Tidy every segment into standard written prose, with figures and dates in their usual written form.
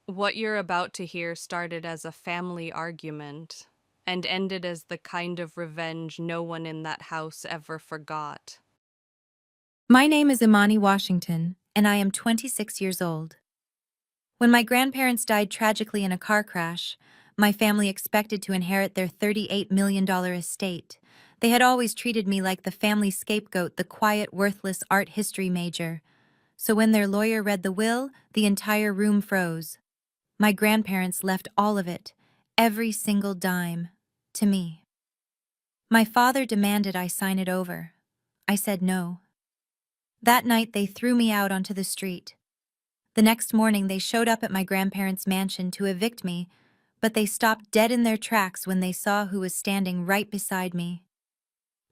What you're about to hear started as a family argument and ended as the kind of revenge no one in that house ever forgot. My name is Imani Washington, and I am 26 years old. When my grandparents died tragically in a car crash, my family expected to inherit their $38 million estate. They had always treated me like the family scapegoat, the quiet, worthless art history major. So when their lawyer read the will, the entire room froze. My grandparents left all of it, every single dime, to me. My father demanded I sign it over. I said no. That night they threw me out onto the street. The next morning they showed up at my grandparents' mansion to evict me, but they stopped dead in their tracks when they saw who was standing right beside me.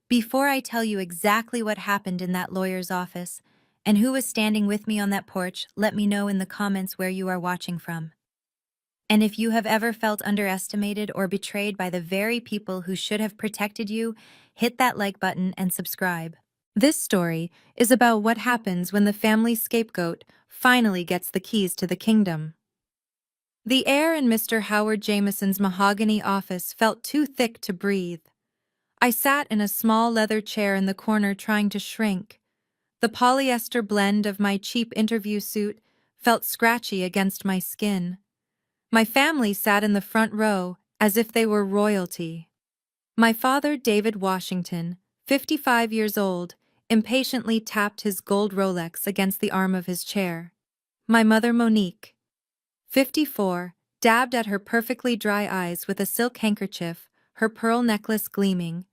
Before I tell you exactly what happened in that lawyer's office and who was standing with me on that porch, let me know in the comments where you are watching from. And if you have ever felt underestimated or betrayed by the very people who should have protected you, hit that like button and subscribe. This story is about what happens when the family scapegoat finally gets the keys to the kingdom. The air in Mr. Howard Jameson's mahogany office felt too thick to breathe. I sat in a small leather chair in the corner trying to shrink. The polyester blend of my cheap interview suit felt scratchy against my skin. My family sat in the front row as if they were royalty. My father, David Washington, 55 years old, impatiently tapped his gold Rolex against the arm of his chair. My mother, Monique, 54, dabbed at her perfectly dry eyes with a silk handkerchief, her pearl necklace gleaming.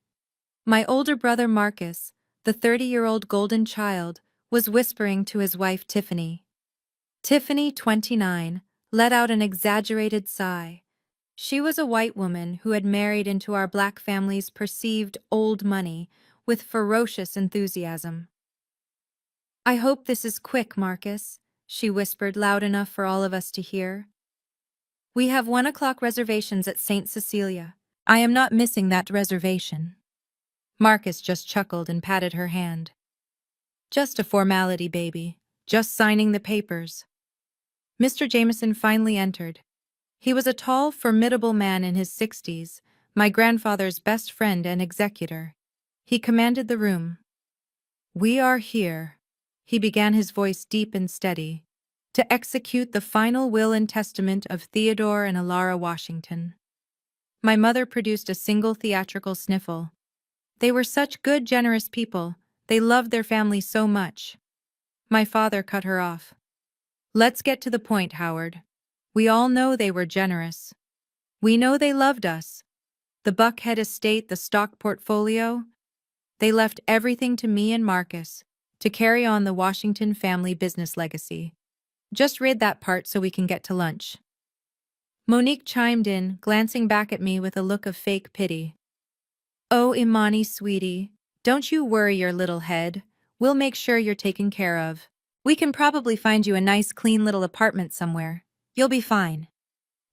My older brother, Marcus, the 30-year-old golden child, was whispering to his wife, Tiffany. Tiffany, 29, let out an exaggerated sigh. She was a white woman who had married into our black family's perceived old money with ferocious enthusiasm. I hope this is quick, Marcus, she whispered loud enough for all of us to hear. We have 1 o'clock reservations at St. Cecilia. I am not missing that reservation. Marcus just chuckled and patted her hand. Just a formality, baby. Just signing the papers. Mr. Jameson finally entered. He was a tall, formidable man in his 60s, my grandfather's best friend and executor. He commanded the room. We are here, he began, his voice deep and steady, to execute the final will and testament of Theodore and Alara Washington. My mother produced a single theatrical sniffle. They were such good, generous people. They loved their family so much. My father cut her off. Let's get to the point, Howard. We all know they were generous. We know they loved us. The Buckhead estate, the stock portfolio. They left everything to me and Marcus to carry on the Washington family business legacy. Just read that part so we can get to lunch. Monique chimed in, glancing back at me with a look of fake pity. Oh, Imani, sweetie, don't you worry your little head. We'll make sure you're taken care of. We can probably find you a nice, clean little apartment somewhere. You'll be fine.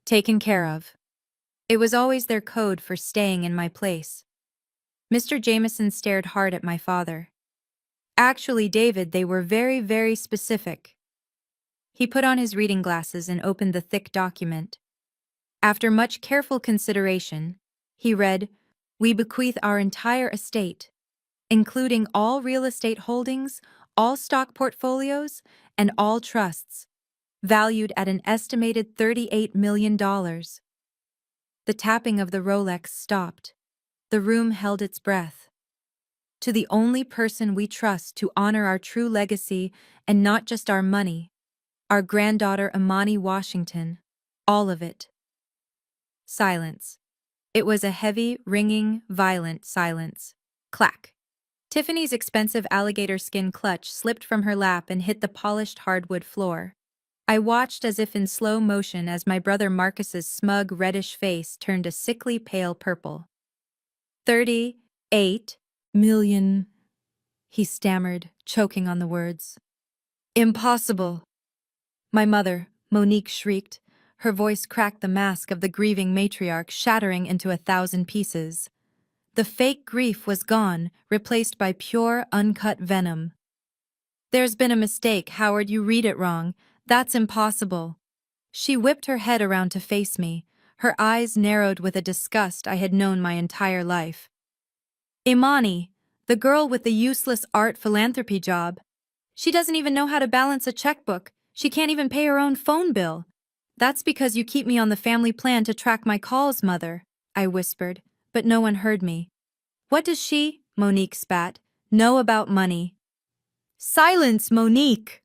Taken care of. It was always their code for staying in my place. Mr. Jameson stared hard at my father. Actually, David, they were very, very specific. He put on his reading glasses and opened the thick document. After much careful consideration, he read, "We bequeath our entire estate, including all real estate holdings, all stock portfolios, and all trusts, valued at an estimated $38 million. The tapping of the Rolex stopped. The room held its breath. To the only person we trust to honor our true legacy and not just our money, our granddaughter Imani Washington, all of it." Silence. It was a heavy, ringing, violent silence. Clack. Tiffany's expensive alligator skin clutch slipped from her lap and hit the polished hardwood floor. I watched as if in slow motion as my brother Marcus's smug reddish face turned a sickly pale purple. 38 million, he stammered, choking on the words. Impossible. My mother, Monique, shrieked. Her voice cracked the mask of the grieving matriarch, shattering into 1,000 pieces. The fake grief was gone, replaced by pure, uncut venom. There's been a mistake, Howard, you read it wrong. That's impossible. She whipped her head around to face me, her eyes narrowed with a disgust I had known my entire life. Imani, the girl with the useless art philanthropy job. She doesn't even know how to balance a checkbook. She can't even pay her own phone bill. That's because you keep me on the family plan to track my calls, Mother, I whispered, but no one heard me. What does she, Monique spat, know about money? Silence, Monique!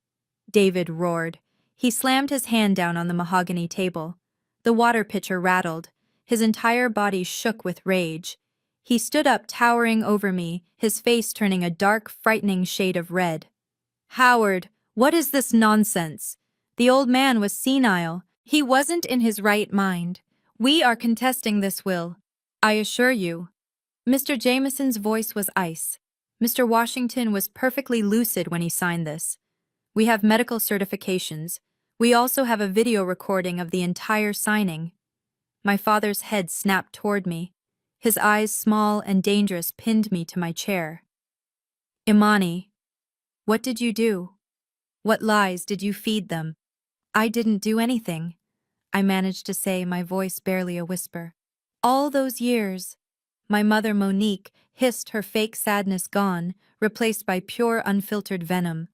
David roared. He slammed his hand down on the mahogany table. The water pitcher rattled. His entire body shook with rage. He stood up, towering over me, his face turning a dark, frightening shade of red. Howard, what is this nonsense? The old man was senile. He wasn't in his right mind. We are contesting this will. I assure you. Mr. Jameson's voice was ice. Mr. Washington was perfectly lucid when he signed this. We have medical certifications. We also have a video recording of the entire signing. My father's head snapped toward me. His eyes, small and dangerous, pinned me to my chair. Imani, what did you do? What lies did you feed them? I didn't do anything, I managed to say, my voice barely a whisper. All those years. My mother Monique hissed, her fake sadness gone, replaced by pure unfiltered venom.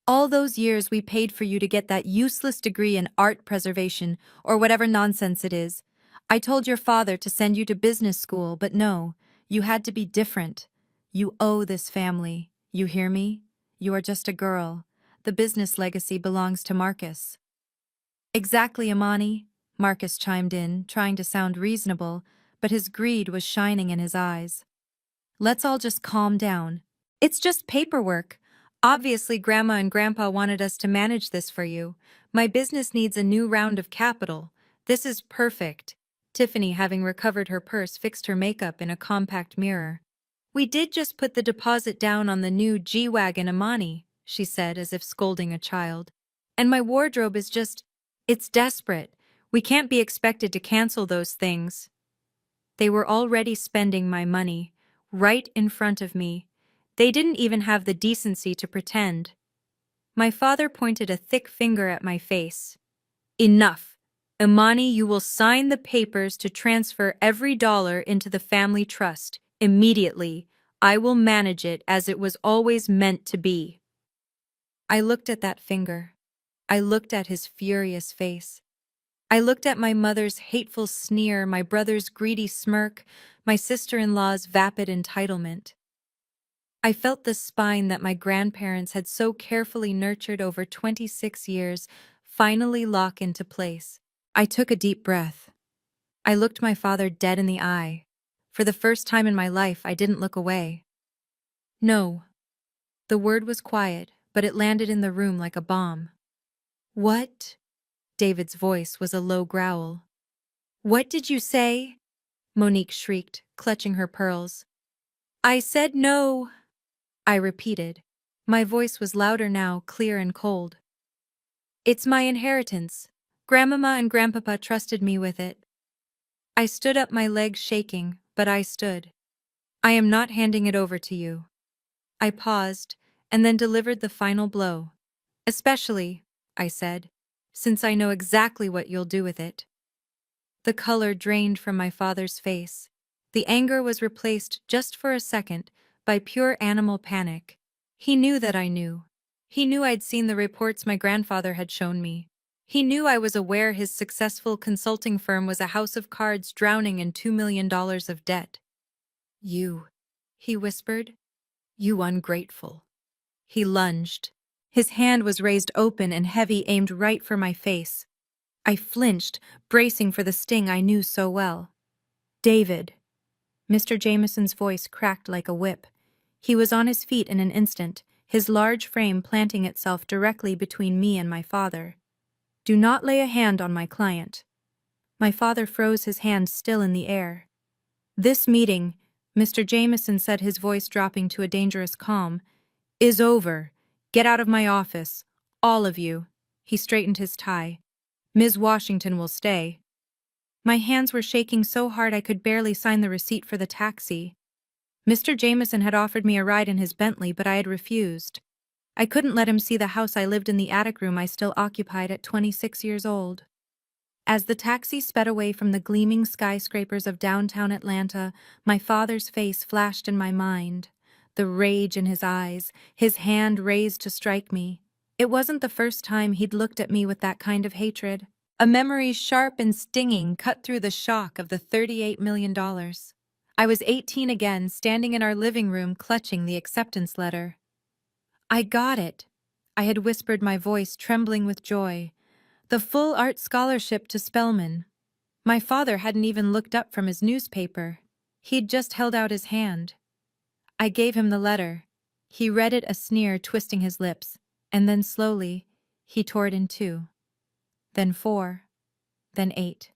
All those years we paid for you to get that useless degree in art preservation or whatever nonsense it is. I told your father to send you to business school, but no, you had to be different. You owe this family. You hear me? You are just a girl. The business legacy belongs to Marcus. Exactly, Imani, Marcus chimed in, trying to sound reasonable, but his greed was shining in his eyes. Let's all just calm down. It's just paperwork. Obviously, Grandma and Grandpa wanted us to manage this for you. My business needs a new round of capital. This is perfect. Tiffany, having recovered her purse, fixed her makeup in a compact mirror. We did just put the deposit down on the new G-Wagon, Imani, she said, as if scolding a child. And my wardrobe is it's desperate. We can't be expected to cancel those things. They were already spending my money, right in front of me. They didn't even have the decency to pretend. My father pointed a thick finger at my face. Enough. Imani, you will sign the papers to transfer every dollar into the family trust. Immediately. I will manage it as it was always meant to be. I looked at that finger. I looked at his furious face. I looked at my mother's hateful sneer, my brother's greedy smirk, my sister-in-law's vapid entitlement. I felt the spine that my grandparents had so carefully nurtured over 26 years finally lock into place. I took a deep breath. I looked my father dead in the eye. For the first time in my life, I didn't look away. No. The word was quiet, but it landed in the room like a bomb. What? David's voice was a low growl. What did you say? Monique shrieked, clutching her pearls. I said no, I repeated. My voice was louder now, clear and cold. It's my inheritance. Grandmama and Grandpapa trusted me with it. I stood up, my legs shaking, but I stood. I am not handing it over to you. I paused, and then delivered the final blow. Especially, I said, since I know exactly what you'll do with it. The color drained from my father's face. The anger was replaced, just for a second, by pure animal panic. He knew that I knew. He knew I'd seen the reports my grandfather had shown me. He knew I was aware his successful consulting firm was a house of cards drowning in $2 million of debt. You, he whispered. You ungrateful. He lunged. His hand was raised open and heavy, aimed right for my face. I flinched, bracing for the sting I knew so well. David. Mr. Jameson's voice cracked like a whip. He was on his feet in an instant, his large frame planting itself directly between me and my father. Do not lay a hand on my client. My father froze, his hand still in the air. This meeting, Mr. Jameson said, his voice dropping to a dangerous calm, is over. Get out of my office. All of you. He straightened his tie. Ms. Washington will stay. My hands were shaking so hard I could barely sign the receipt for the taxi. Mr. Jameson had offered me a ride in his Bentley, but I had refused. I couldn't let him see the house I lived in, the attic room I still occupied at 26 years old. As the taxi sped away from the gleaming skyscrapers of downtown Atlanta, my father's face flashed in my mind. The rage in his eyes, his hand raised to strike me. It wasn't the first time he'd looked at me with that kind of hatred. A memory sharp and stinging cut through the shock of the $38 million. I was 18 again, standing in our living room clutching the acceptance letter. I got it, I had whispered, my voice trembling with joy. The full art scholarship to Spelman. My father hadn't even looked up from his newspaper. He'd just held out his hand. I gave him the letter. He read it, a sneer twisting his lips, and then slowly, he tore it in two. Then four. Then 8.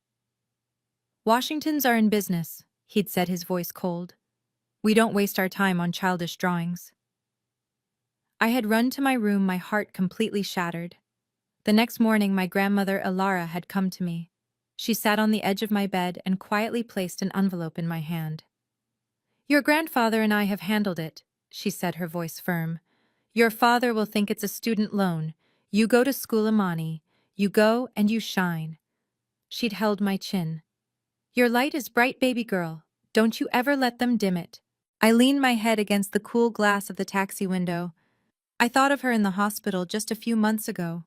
Washingtons are in business, he'd said, his voice cold. We don't waste our time on childish drawings. I had run to my room, my heart completely shattered. The next morning, my grandmother Elara had come to me. She sat on the edge of my bed and quietly placed an envelope in my hand. Your grandfather and I have handled it, she said, her voice firm. Your father will think it's a student loan. You go to school, Imani. You go and you shine. She'd held my chin. Your light is bright, baby girl. Don't you ever let them dim it. I leaned my head against the cool glass of the taxi window. I thought of her in the hospital just a few months ago.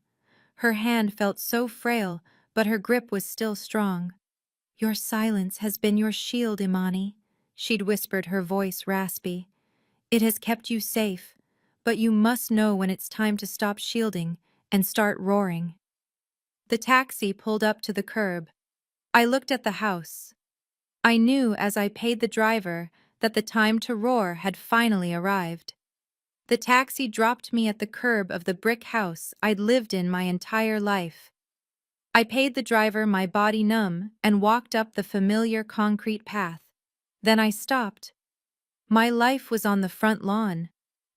Her hand felt so frail, but her grip was still strong. Your silence has been your shield, Imani, she'd whispered, her voice raspy. It has kept you safe, but you must know when it's time to stop shielding and start roaring. The taxi pulled up to the curb. I looked at the house. I knew as I paid the driver that the time to roar had finally arrived. The taxi dropped me at the curb of the brick house I'd lived in my entire life. I paid the driver, my body numb, and walked up the familiar concrete path. Then I stopped. My life was on the front lawn.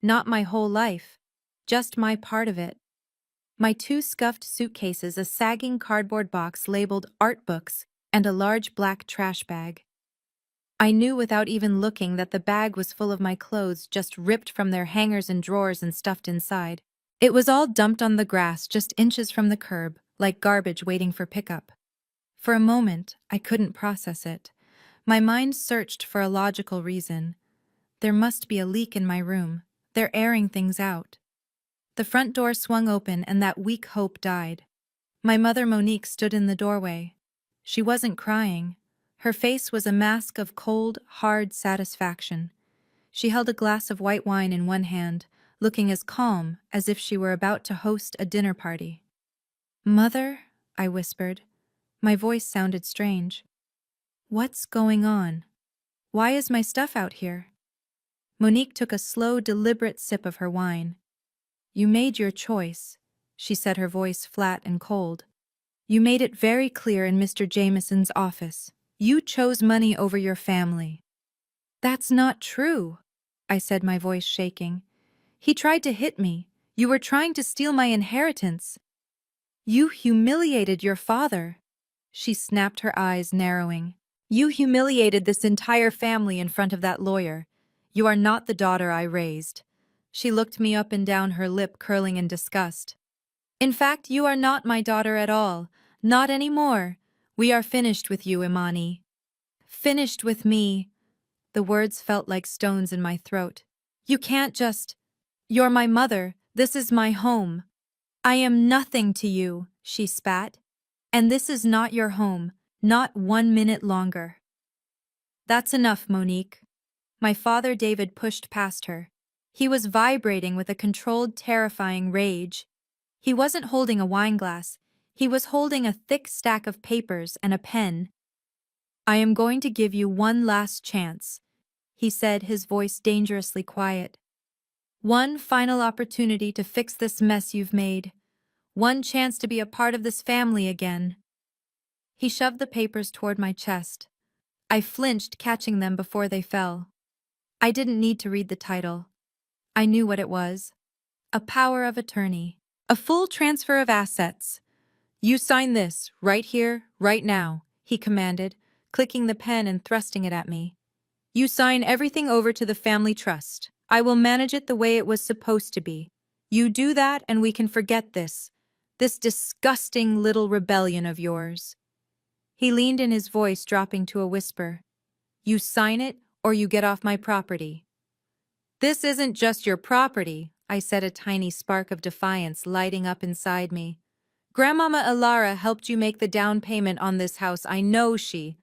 Not my whole life, just my part of it. My 2 scuffed suitcases, a sagging cardboard box labeled art books, and a large black trash bag. I knew without even looking that the bag was full of my clothes, just ripped from their hangers and drawers and stuffed inside. It was all dumped on the grass just inches from the curb, like garbage waiting for pickup. For a moment, I couldn't process it. My mind searched for a logical reason. There must be a leak in my room. They're airing things out. The front door swung open and that weak hope died. My mother Monique stood in the doorway. She wasn't crying. Her face was a mask of cold, hard satisfaction. She held a glass of white wine in one hand, looking as calm as if she were about to host a dinner party. Mother, I whispered. My voice sounded strange. What's going on? Why is my stuff out here? Monique took a slow, deliberate sip of her wine. You made your choice, she said, her voice flat and cold. You made it very clear in Mr. Jameson's office. You chose money over your family. That's not true, I said, my voice shaking. He tried to hit me. You were trying to steal my inheritance. You humiliated your father. She snapped, her eyes narrowing. You humiliated this entire family in front of that lawyer. You are not the daughter I raised. She looked me up and down, her lip curling in disgust. In fact, you are not my daughter at all. Not anymore. We are finished with you, Imani. Finished with me. The words felt like stones in my throat. You can't just... You're my mother. This is my home. I am nothing to you, she spat. And this is not your home. Not 1 minute longer. That's enough, Monique. My father David pushed past her. He was vibrating with a controlled, terrifying rage. He wasn't holding a wineglass. He was holding a thick stack of papers and a pen. I am going to give you one last chance, he said, his voice dangerously quiet. One final opportunity to fix this mess you've made. One chance to be a part of this family again. He shoved the papers toward my chest. I flinched, catching them before they fell. I didn't need to read the title. I knew what it was. A power of attorney. A full transfer of assets. You sign this, right here, right now, he commanded, clicking the pen and thrusting it at me. You sign everything over to the family trust. I will manage it the way it was supposed to be. You do that and we can forget this disgusting little rebellion of yours. He leaned in, his voice dropping to a whisper. You sign it or you get off my property. This isn't just your property, I said, a tiny spark of defiance lighting up inside me. Grandmama Ilara helped you make the down payment on this house, I know she.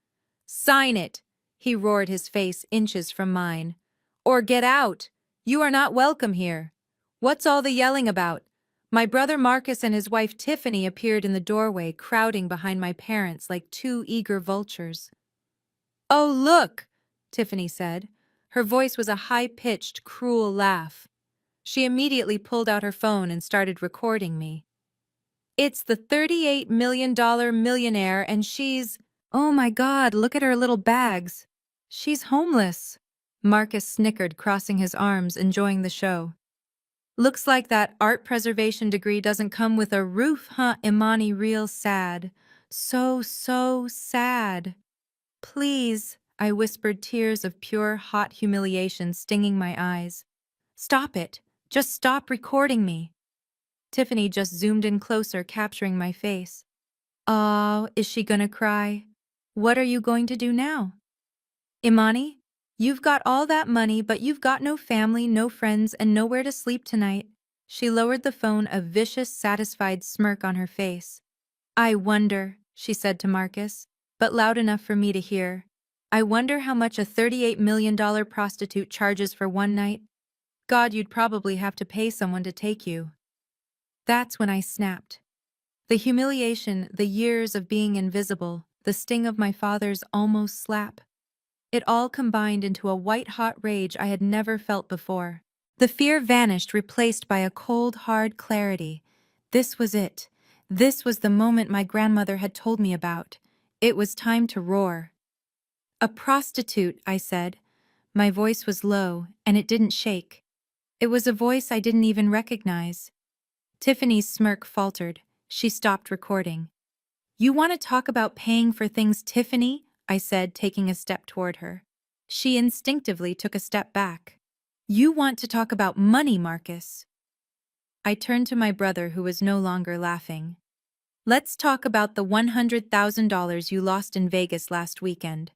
Sign it, he roared, his face inches from mine. Or get out. You are not welcome here. What's all the yelling about? My brother Marcus and his wife Tiffany appeared in the doorway, crowding behind my parents like two eager vultures. Oh, look, Tiffany said. Her voice was a high-pitched, cruel laugh. She immediately pulled out her phone and started recording me. It's the $38 million millionaire and she's… Oh my God, look at her little bags. She's homeless. Marcus snickered, crossing his arms, enjoying the show. Looks like that art preservation degree doesn't come with a roof, huh, Imani? Real sad. So sad. Please, I whispered, tears of pure, hot humiliation stinging my eyes. Stop it. Just stop recording me. Tiffany just zoomed in closer, capturing my face. Oh, is she gonna cry? What are you going to do now? Imani, you've got all that money, but you've got no family, no friends, and nowhere to sleep tonight. She lowered the phone, a vicious, satisfied smirk on her face. I wonder, she said to Marcus, but loud enough for me to hear. I wonder how much a $38 million prostitute charges for one night. God, you'd probably have to pay someone to take you. That's when I snapped. The humiliation, the years of being invisible, the sting of my father's almost slap. It all combined into a white-hot rage I had never felt before. The fear vanished, replaced by a cold, hard clarity. This was it. This was the moment my grandmother had told me about. It was time to roar. A prostitute, I said. My voice was low, and it didn't shake. It was a voice I didn't even recognize. Tiffany's smirk faltered. She stopped recording. You want to talk about paying for things, Tiffany? I said, taking a step toward her. She instinctively took a step back. You want to talk about money, Marcus. I turned to my brother, who was no longer laughing. Let's talk about the $100,000 you lost in Vegas last weekend.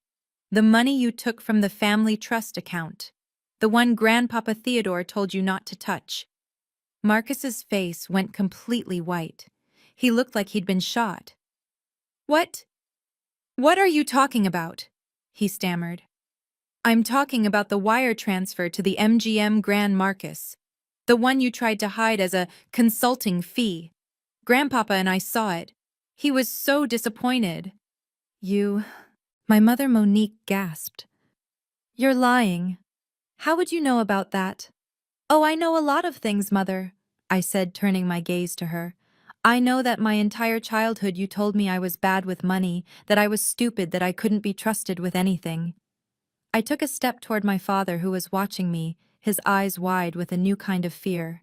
The money you took from the family trust account. The one Grandpapa Theodore told you not to touch. Marcus's face went completely white. He looked like he'd been shot. What? What are you talking about? He stammered. I'm talking about the wire transfer to the MGM Grand Marcus. The one you tried to hide as a consulting fee. Grandpapa and I saw it. He was so disappointed. You… My mother Monique gasped. You're lying. How would you know about that? Oh, I know a lot of things, Mother, I said, turning my gaze to her. I know that my entire childhood you told me I was bad with money, that I was stupid, that I couldn't be trusted with anything. I took a step toward my father, who was watching me, his eyes wide with a new kind of fear.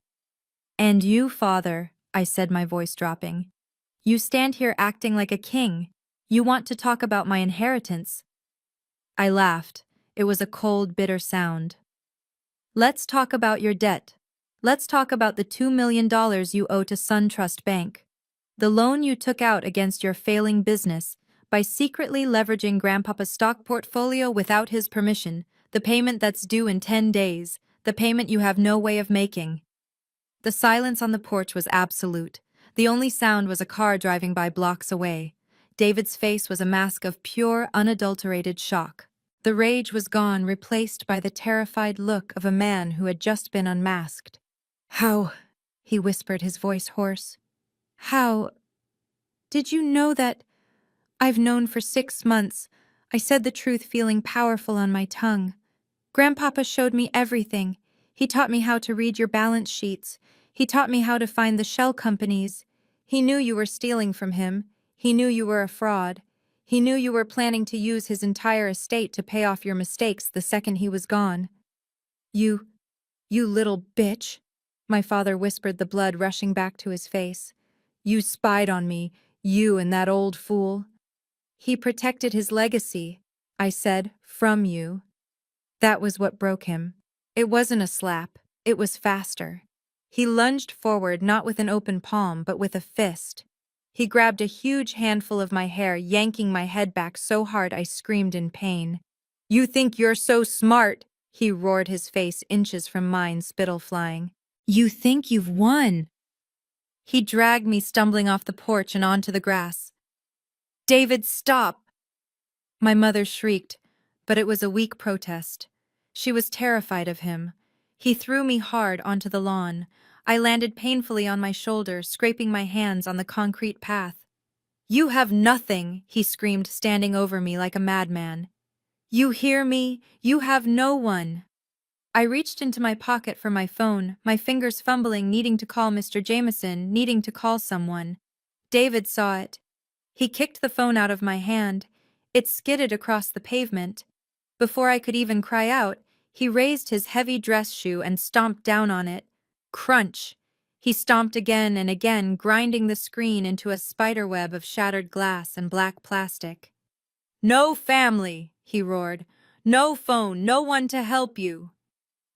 And you, Father, I said, my voice dropping. You stand here acting like a king. You want to talk about my inheritance. I laughed. It was a cold, bitter sound. Let's talk about your debt. Let's talk about the $2 million you owe to SunTrust Bank. The loan you took out against your failing business by secretly leveraging Grandpapa's stock portfolio without his permission, the payment that's due in 10 days, the payment you have no way of making. The silence on the porch was absolute. The only sound was a car driving by blocks away. David's face was a mask of pure, unadulterated shock. The rage was gone, replaced by the terrified look of a man who had just been unmasked. How? He whispered, his voice hoarse. How? Did you know that? I've known for 6 months. I said the truth, feeling powerful on my tongue. Grandpapa showed me everything. He taught me how to read your balance sheets. He taught me how to find the shell companies. He knew you were stealing from him. He knew you were a fraud. He knew you were planning to use his entire estate to pay off your mistakes the second he was gone. You little bitch, my father whispered, the blood rushing back to his face. You spied on me, you and that old fool. He protected his legacy, I said, from you. That was what broke him. It wasn't a slap, it was faster. He lunged forward, not with an open palm, but with a fist. He grabbed a huge handful of my hair, yanking my head back so hard I screamed in pain. "You think you're so smart?" he roared, his face inches from mine, spittle flying. "You think you've won?" He dragged me stumbling off the porch and onto the grass. "David, stop!" My mother shrieked, but it was a weak protest. She was terrified of him. He threw me hard onto the lawn. I landed painfully on my shoulder, scraping my hands on the concrete path. "You have nothing," he screamed, standing over me like a madman. "You hear me? You have no one." I reached into my pocket for my phone, my fingers fumbling, needing to call Mr. Jameson, needing to call someone. David saw it. He kicked the phone out of my hand. It skidded across the pavement. Before I could even cry out, he raised his heavy dress shoe and stomped down on it. Crunch! He stomped again and again, grinding the screen into a spiderweb of shattered glass and black plastic. "No family!" he roared. "No phone, no one to help you!"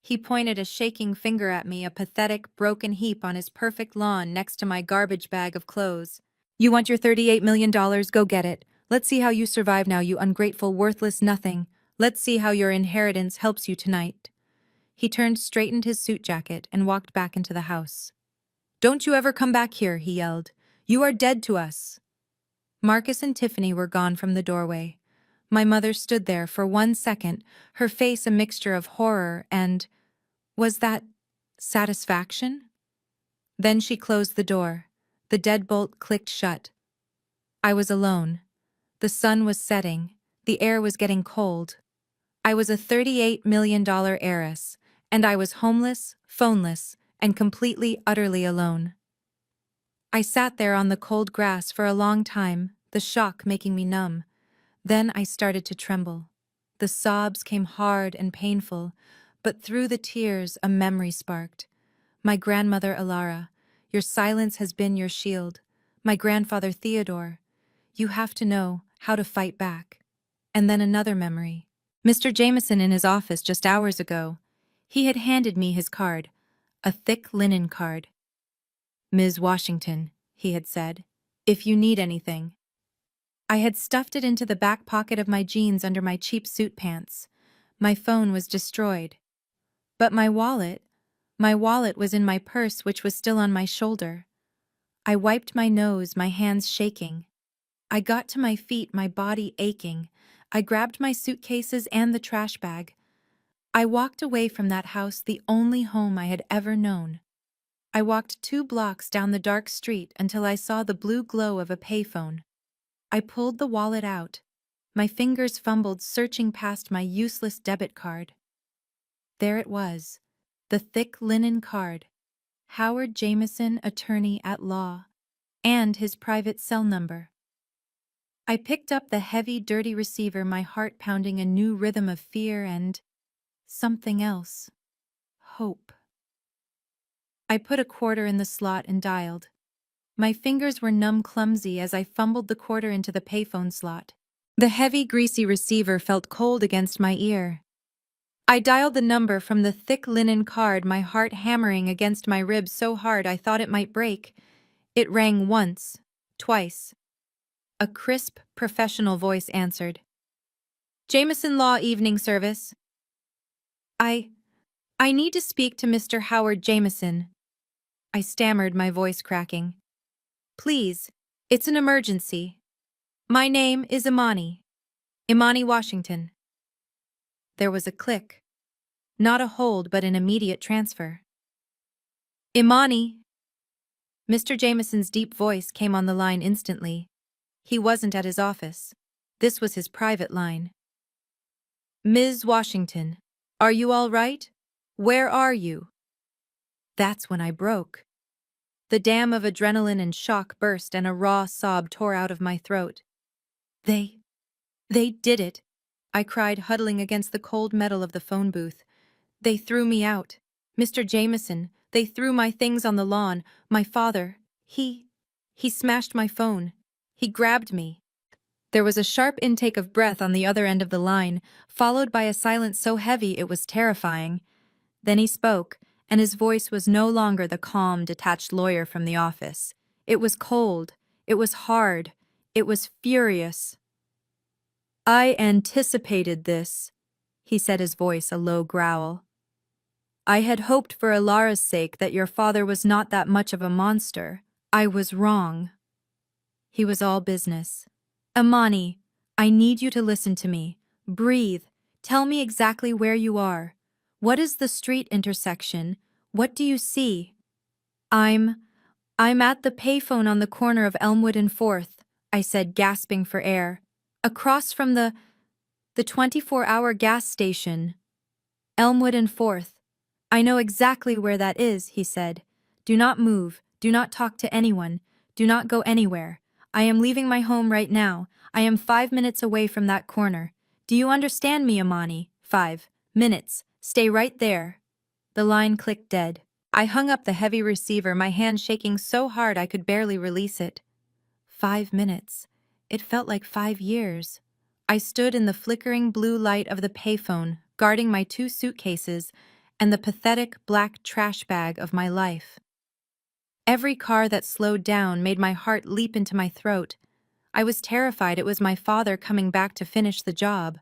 He pointed a shaking finger at me, a pathetic, broken heap on his perfect lawn next to my garbage bag of clothes. "You want your $38 million? Go get it. Let's see how you survive now, you ungrateful, worthless nothing. Let's see how your inheritance helps you tonight." He straightened his suit jacket, and walked back into the house. "Don't you ever come back here," he yelled. "You are dead to us." Marcus and Tiffany were gone from the doorway. My mother stood there for 1 second, her face a mixture of horror and, was that satisfaction? Then she closed the door. The deadbolt clicked shut. I was alone. The sun was setting. The air was getting cold. I was a $38 million heiress, and I was homeless, phoneless, and completely, utterly alone. I sat there on the cold grass for a long time, the shock making me numb. Then I started to tremble. The sobs came hard and painful, but through the tears a memory sparked. My grandmother Alara, your silence has been your shield. My grandfather Theodore, you have to know how to fight back. And then another memory. Mr. Jameson in his office just hours ago. He had handed me his card, a thick linen card. "Ms. Washington," he had said, "if you need anything." I had stuffed it into the back pocket of my jeans under my cheap suit pants. My phone was destroyed. But my wallet was in my purse, which was still on my shoulder. I wiped my nose, my hands shaking. I got to my feet, my body aching. I grabbed my suitcases and the trash bag. I walked away from that house, the only home I had ever known. I walked 2 blocks down the dark street until I saw the blue glow of a payphone. I pulled the wallet out. My fingers fumbled, searching past my useless debit card. There it was, the thick linen card. Howard Jameson, attorney at law, and his private cell number. I picked up the heavy, dirty receiver, my heart pounding a new rhythm of fear and something else. Hope. I put a quarter in the slot and dialed. My fingers were numb, clumsy as I fumbled the quarter into the payphone slot. The heavy, greasy receiver felt cold against my ear. I dialed the number from the thick linen card, my heart hammering against my ribs so hard I thought it might break. It rang once, twice. A crisp, professional voice answered. "Jameson Law Evening Service." I need to speak to Mr. Howard Jameson." I stammered, my voice cracking. "Please, it's an emergency. My name is Imani. Imani Washington." There was a click. Not a hold, but an immediate transfer. "Imani." Mr. Jameson's deep voice came on the line instantly. He wasn't at his office. This was his private line. "Ms. Washington, are you all right? Where are you?" That's when I broke. The dam of adrenaline and shock burst, and a raw sob tore out of my throat. They did it," I cried, huddling against the cold metal of the phone booth. "They threw me out. Mr. Jameson, they threw my things on the lawn. My father, he smashed my phone. He grabbed me." There was a sharp intake of breath on the other end of the line, followed by a silence so heavy it was terrifying. Then he spoke, and his voice was no longer the calm, detached lawyer from the office. It was cold. It was hard. It was furious. I anticipated this, he said, his voice a low growl. I had hoped for Ilara's sake that your father was not that much of a monster. I was wrong. He was all business. Imani, I need you to listen to me. Breathe. Tell me exactly where you are. What is the street intersection? What do you see? I'm at the payphone on the corner of Elmwood and 4th, I said, gasping for air. Across from the 24-hour gas station. Elmwood and 4th. I know exactly where that is, he said. Do not move. Do not talk to anyone. Do not go anywhere. I am leaving my home right now. I am 5 minutes away from that corner. Do you understand me, Imani? 5 minutes. Stay right there. The line clicked dead. I hung up the heavy receiver, my hand shaking so hard I could barely release it. 5 minutes. It felt like 5 years. I stood in the flickering blue light of the payphone, guarding my 2 suitcases and the pathetic black trash bag of my life. Every car that slowed down made my heart leap into my throat. I was terrified it was my father coming back to finish the job,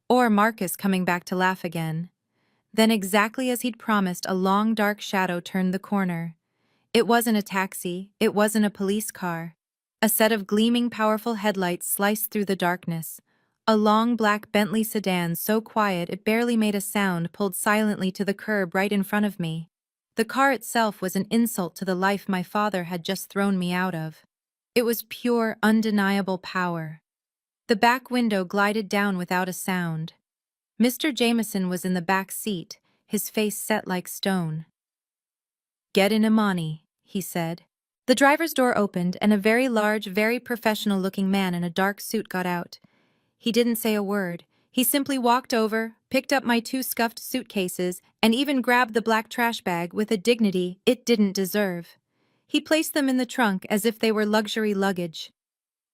or Marcus coming back to laugh again. Then, exactly as he'd promised, a long dark shadow turned the corner. It wasn't a taxi, it wasn't a police car. A set of gleaming, powerful headlights sliced through the darkness. A long black Bentley sedan, so quiet it barely made a sound, pulled silently to the curb right in front of me. The car itself was an insult to the life my father had just thrown me out of. It was pure, undeniable power. The back window glided down without a sound. Mr. Jameson was in the back seat, his face set like stone. Get in, Imani, he said. The driver's door opened and a very large, very professional-looking man in a dark suit got out. He didn't say a word. He simply walked over, picked up my 2 scuffed suitcases, and even grabbed the black trash bag with a dignity it didn't deserve. He placed them in the trunk as if they were luxury luggage.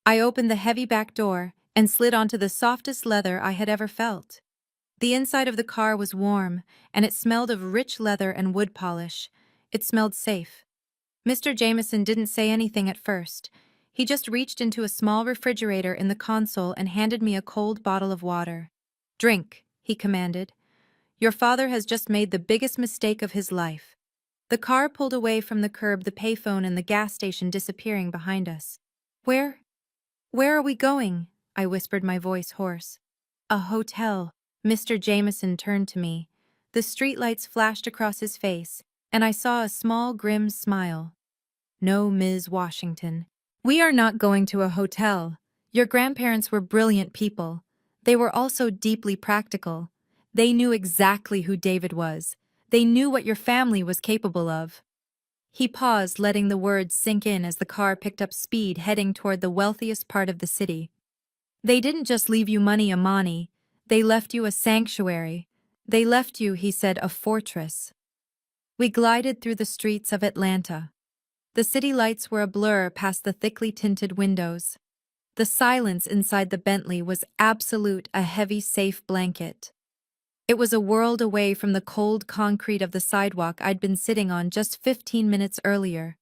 I opened the heavy back door and slid onto the softest leather I had ever felt. The inside of the car was warm, and it smelled of rich leather and wood polish. It smelled safe. Mr. Jameson didn't say anything at first. He just reached into a small refrigerator in the console and handed me a cold bottle of water. Drink, he commanded. Your father has just made the biggest mistake of his life. The car pulled away from the curb, the payphone and the gas station disappearing behind us. Where are we going? I whispered, my voice hoarse. A hotel. Mr. Jameson turned to me. The streetlights flashed across his face, and I saw a small, grim smile. No, Ms. Washington. We are not going to a hotel. Your grandparents were brilliant people. They were also deeply practical. They knew exactly who David was. They knew what your family was capable of. He paused, letting the words sink in as the car picked up speed, heading toward the wealthiest part of the city. They didn't just leave you money, Imani. They left you a sanctuary. They left you, he said, a fortress. We glided through the streets of Atlanta. The city lights were a blur past the thickly tinted windows. The silence inside the Bentley was absolute, a heavy, safe blanket. It was a world away from the cold concrete of the sidewalk I'd been sitting on just 15 minutes earlier.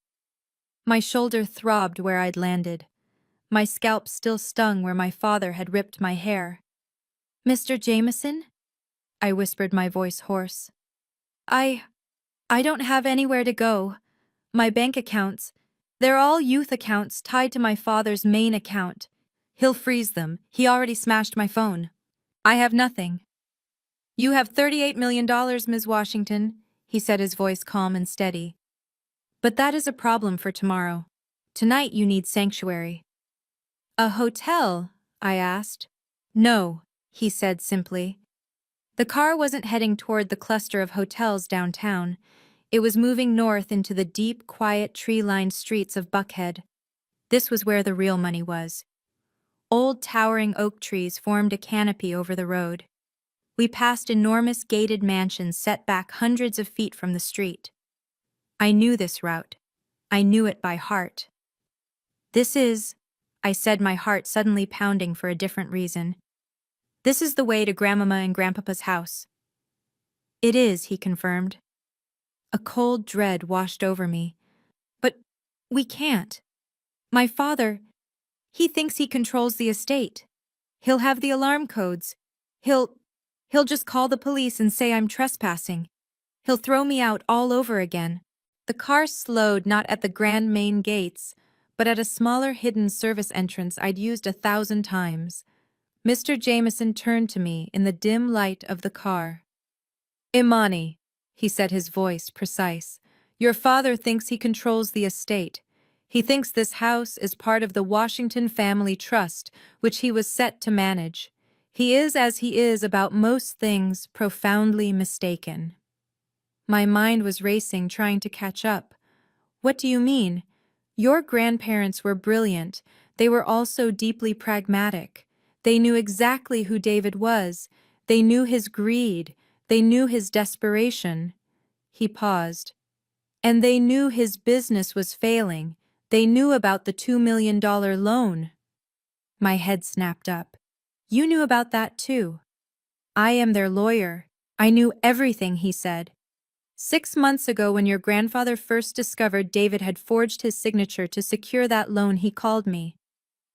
My shoulder throbbed where I'd landed. My scalp still stung where my father had ripped my hair. Mr. Jameson? I whispered, my voice hoarse. I don't have anywhere to go. My bank accounts, they're all youth accounts tied to my father's main account. He'll freeze them. He already smashed my phone. I have nothing. You have $38 million, Ms. Washington, he said, his voice calm and steady. But that is a problem for tomorrow. Tonight you need sanctuary. A hotel? I asked. No, he said simply. The car wasn't heading toward the cluster of hotels downtown. It was moving north into the deep, quiet, tree-lined streets of Buckhead. This was where the real money was. Old, towering oak trees formed a canopy over the road. We passed enormous gated mansions set back hundreds of feet from the street. I knew this route. I knew it by heart. This is, I said, my heart suddenly pounding for a different reason. This is the way to Grandmama and Grandpapa's house. It is, he confirmed. A cold dread washed over me. But we can't. My father, he thinks he controls the estate. He'll have the alarm codes. He'll he'll just call the police and say I'm trespassing. He'll throw me out all over again. The car slowed not at the grand main gates, but at a smaller hidden service entrance I'd used 1,000 times. Mr. Jameson turned to me in the dim light of the car. Imani, he said, his voice precise, your father thinks he controls the estate. He thinks this house is part of the Washington Family Trust, which he was set to manage. He is, as he is about most things, profoundly mistaken. My mind was racing, trying to catch up. What do you mean? Your grandparents were brilliant. They were also deeply pragmatic. They knew exactly who David was. They knew his greed. They knew his desperation. He paused. And they knew his business was failing. They knew about the $2 million loan. My head snapped up. You knew about that too. I am their lawyer. I knew everything, he said. 6 months ago, when your grandfather first discovered David had forged his signature to secure that loan, he called me.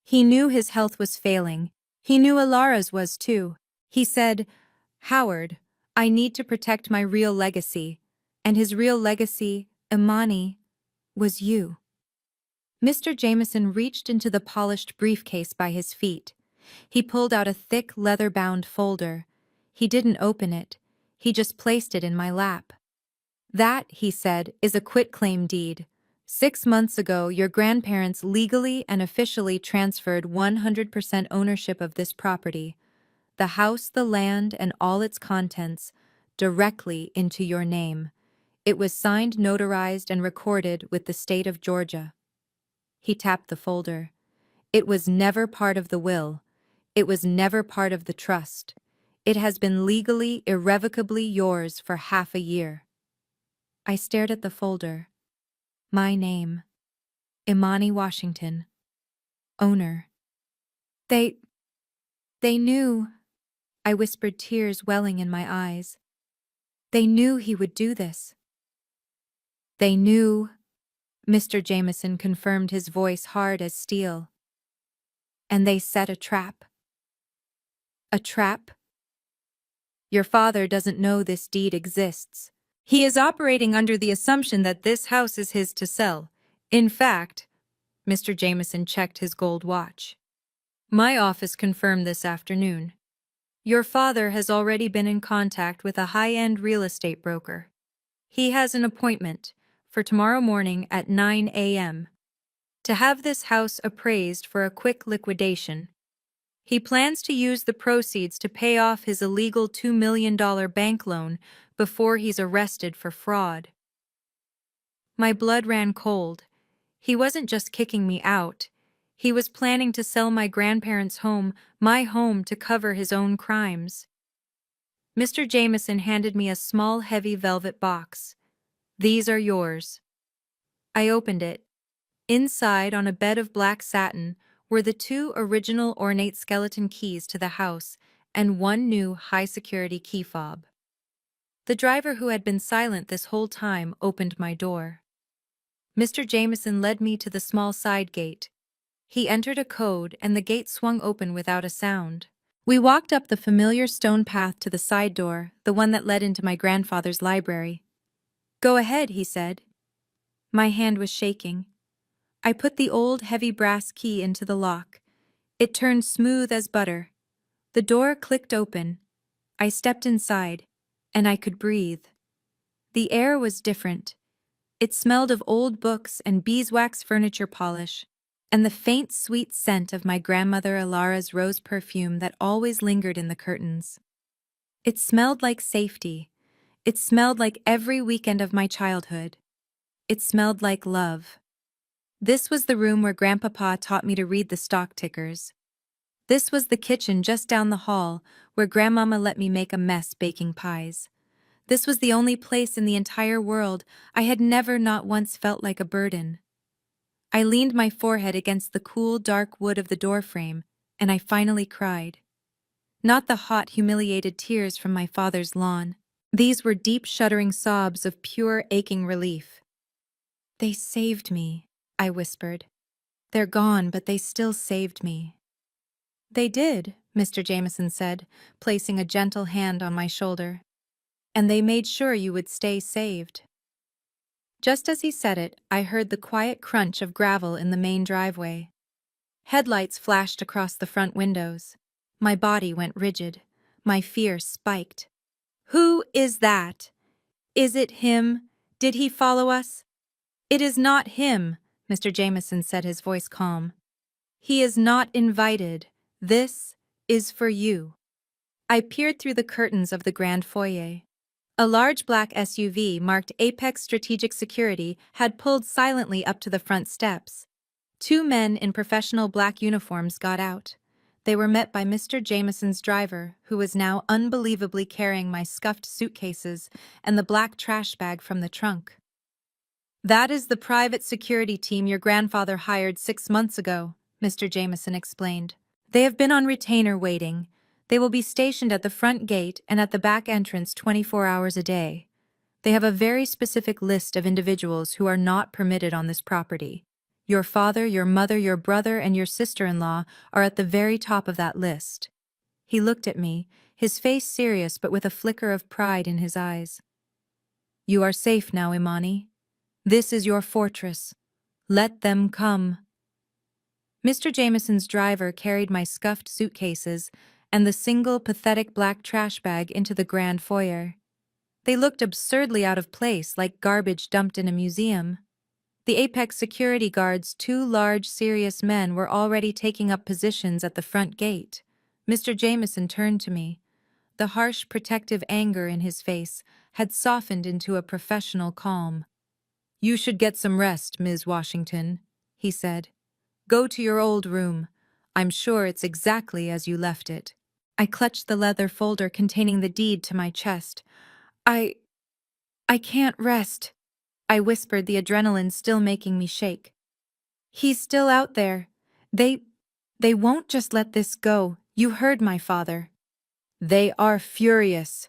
He knew his health was failing. He knew Alara's was too. He said, Howard, I need to protect my real legacy. And his real legacy, Imani, was you. Mr. Jameson reached into the polished briefcase by his feet. He pulled out a thick leather-bound folder. He didn't open it. He just placed it in my lap. That, he said, is a quitclaim deed. 6 months ago, your grandparents legally and officially transferred 100% ownership of this property, the house, the land, and all its contents, directly into your name. It was signed, notarized, and recorded with the state of Georgia. He tapped the folder. It was never part of the will. It was never part of the trust. It has been legally, irrevocably yours for half a year. I stared at the folder. My name. Imani Washington. Owner. They knew, I whispered, tears welling in my eyes. They knew he would do this. They knew, Mr. Jameson confirmed, his voice hard as steel. And they set a trap. A trap? Your father doesn't know this deed exists. He is operating under the assumption that this house is his to sell. In fact, Mr. Jameson checked his gold watch. My office confirmed this afternoon. Your father has already been in contact with a high-end real estate broker. He has an appointment for tomorrow morning at 9 a.m. to have this house appraised for a quick liquidation. He plans to use the proceeds to pay off his illegal $2 million bank loan before he's arrested for fraud. My blood ran cold. He wasn't just kicking me out. He was planning to sell my grandparents' home, my home, to cover his own crimes. Mr. Jameson handed me a small, heavy velvet box. These are yours. I opened it. Inside, on a bed of black satin, were the 2 original ornate skeleton keys to the house and 1 new high-security key fob. The driver, who had been silent this whole time, opened my door. Mr. Jameson led me to the small side gate. He entered a code, and the gate swung open without a sound. We walked up the familiar stone path to the side door, the one that led into my grandfather's library. Go ahead, he said. My hand was shaking. I put the old, heavy brass key into the lock. It turned smooth as butter. The door clicked open. I stepped inside, and I could breathe. The air was different. It smelled of old books and beeswax furniture polish, and the faint, sweet scent of my grandmother Alara's rose perfume that always lingered in the curtains. It smelled like safety. It smelled like every weekend of my childhood. It smelled like love. This was the room where Grandpapa taught me to read the stock tickers. This was the kitchen just down the hall where Grandmama let me make a mess baking pies. This was the only place in the entire world I had never, not once, felt like a burden. I leaned my forehead against the cool, dark wood of the doorframe, and I finally cried. Not the hot, humiliated tears from my father's lawn. These were deep, shuddering sobs of pure, aching relief. They saved me, I whispered. They're gone, but they still saved me. They did, Mr. Jameson said, placing a gentle hand on my shoulder. And they made sure you would stay saved. Just as he said it, I heard the quiet crunch of gravel in the main driveway. Headlights flashed across the front windows. My body went rigid. My fear spiked. Who is that? Is it him? Did he follow us? It is not him, Mr. Jameson said, his voice calm. He is not invited. This is for you. I peered through the curtains of the grand foyer. A large black SUV marked Apex Strategic Security had pulled silently up to the front steps. Two men in professional black uniforms got out. They were met by Mr. Jameson's driver, who was now unbelievably carrying my scuffed suitcases and the black trash bag from the trunk. That is the private security team your grandfather hired 6 months ago, Mr. Jameson explained. They have been on retainer waiting. They will be stationed at the front gate and at the back entrance 24 hours a day. They have a very specific list of individuals who are not permitted on this property. Your father, your mother, your brother, and your sister-in-law are at the very top of that list. He looked at me, his face serious but with a flicker of pride in his eyes. You are safe now, Imani. This is your fortress. Let them come. Mr. Jameson's driver carried my scuffed suitcases and the single pathetic black trash bag into the grand foyer. They looked absurdly out of place, like garbage dumped in a museum. The Apex security guards, two large, serious men, were already taking up positions at the front gate. Mr. Jameson turned to me. The harsh, protective anger in his face had softened into a professional calm. You should get some rest, Ms. Washington, he said. Go to your old room. I'm sure it's exactly as you left it. I clutched the leather folder containing the deed to my chest. I can't rest, I whispered, the adrenaline still making me shake. He's still out there. They won't just let this go. You heard my father. They are furious,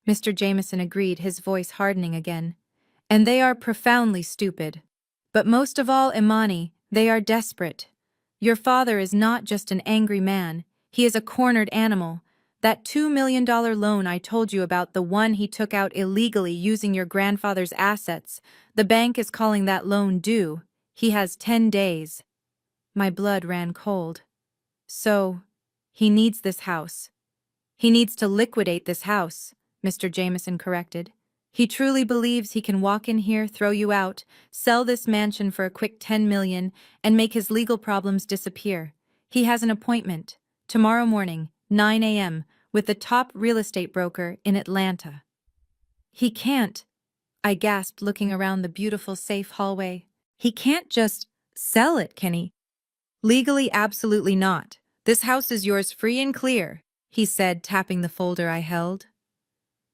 Mr. Jameson agreed, his voice hardening again. And they are profoundly stupid. But most of all, Imani, they are desperate. Your father is not just an angry man. He is a cornered animal. That $2 million loan I told you about, the one he took out illegally using your grandfather's assets, the bank is calling that loan due. He has 10 days. My blood ran cold. So, he needs this house. He needs to liquidate this house, Mr. Jameson corrected. He truly believes he can walk in here, throw you out, sell this mansion for a quick $10 million, and make his legal problems disappear. He has an appointment, tomorrow morning, 9 a.m., with the top real estate broker in Atlanta. He can't, I gasped, looking around the beautiful, safe hallway. He can't just sell it, can he? Legally, absolutely not. This house is yours free and clear, he said, tapping the folder I held.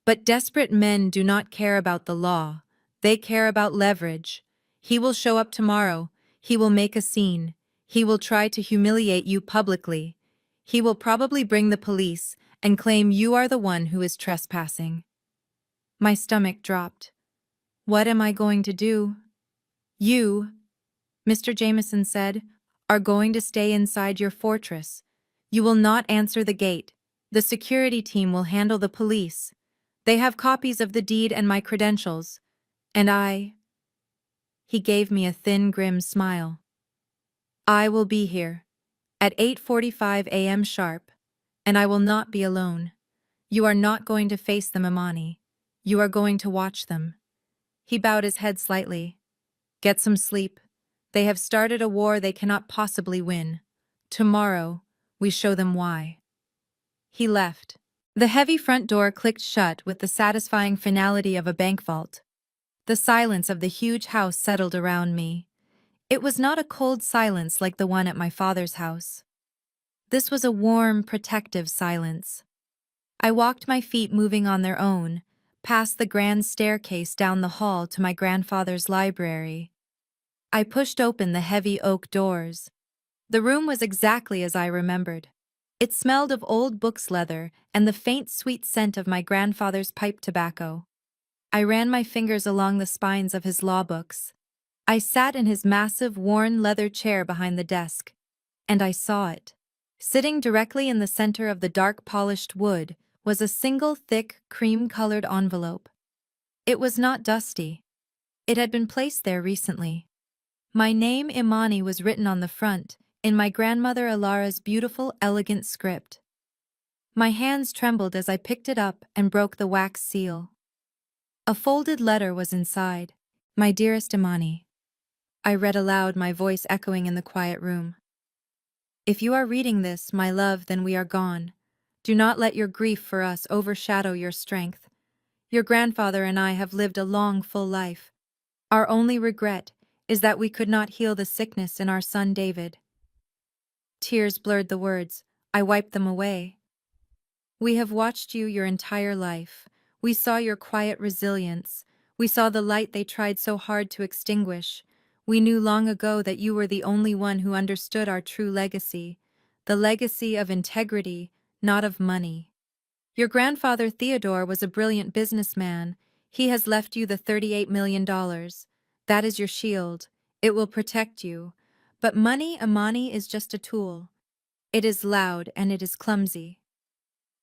But desperate men do not care about the law. They care about leverage. He will show up tomorrow. He will make a scene. He will try to humiliate you publicly. He will probably bring the police and claim you are the one who is trespassing. My stomach dropped. What am I going to do? You, Mr. Jameson said, are going to stay inside your fortress. You will not answer the gate. The security team will handle the police. They have copies of the deed and my credentials. And he gave me a thin, grim smile. I will be here at 8:45 a.m. sharp, and I will not be alone. You are not going to face them, Imani. You are going to watch them. He bowed his head slightly. Get some sleep. They have started a war they cannot possibly win. Tomorrow, we show them why. He left. The heavy front door clicked shut with the satisfying finality of a bank vault. The silence of the huge house settled around me. It was not a cold silence like the one at my father's house. This was a warm, protective silence. I walked, my feet moving on their own, past the grand staircase down the hall to my grandfather's library. I pushed open the heavy oak doors. The room was exactly as I remembered. It smelled of old books, leather, and the faint, sweet scent of my grandfather's pipe tobacco. I ran my fingers along the spines of his law books. I sat in his massive worn leather chair behind the desk, and I saw it. Sitting directly in the center of the dark polished wood was a single thick, cream-colored envelope. It was not dusty. It had been placed there recently. My name Imani was written on the front, in my grandmother Alara's beautiful, elegant script. My hands trembled as I picked it up and broke the wax seal. A folded letter was inside. My dearest Imani. I read aloud, my voice echoing in the quiet room. If you are reading this, my love, then we are gone. Do not let your grief for us overshadow your strength. Your grandfather and I have lived a long, full life. Our only regret is that we could not heal the sickness in our son David. Tears blurred the words. I wiped them away. We have watched you your entire life. We saw your quiet resilience. We saw the light they tried so hard to extinguish. We knew long ago that you were the only one who understood our true legacy, the legacy of integrity, not of money. Your grandfather Theodore was a brilliant businessman. He has left you the $38 million. That is your shield. It will protect you. But money, Imani, is just a tool. It is loud and it is clumsy.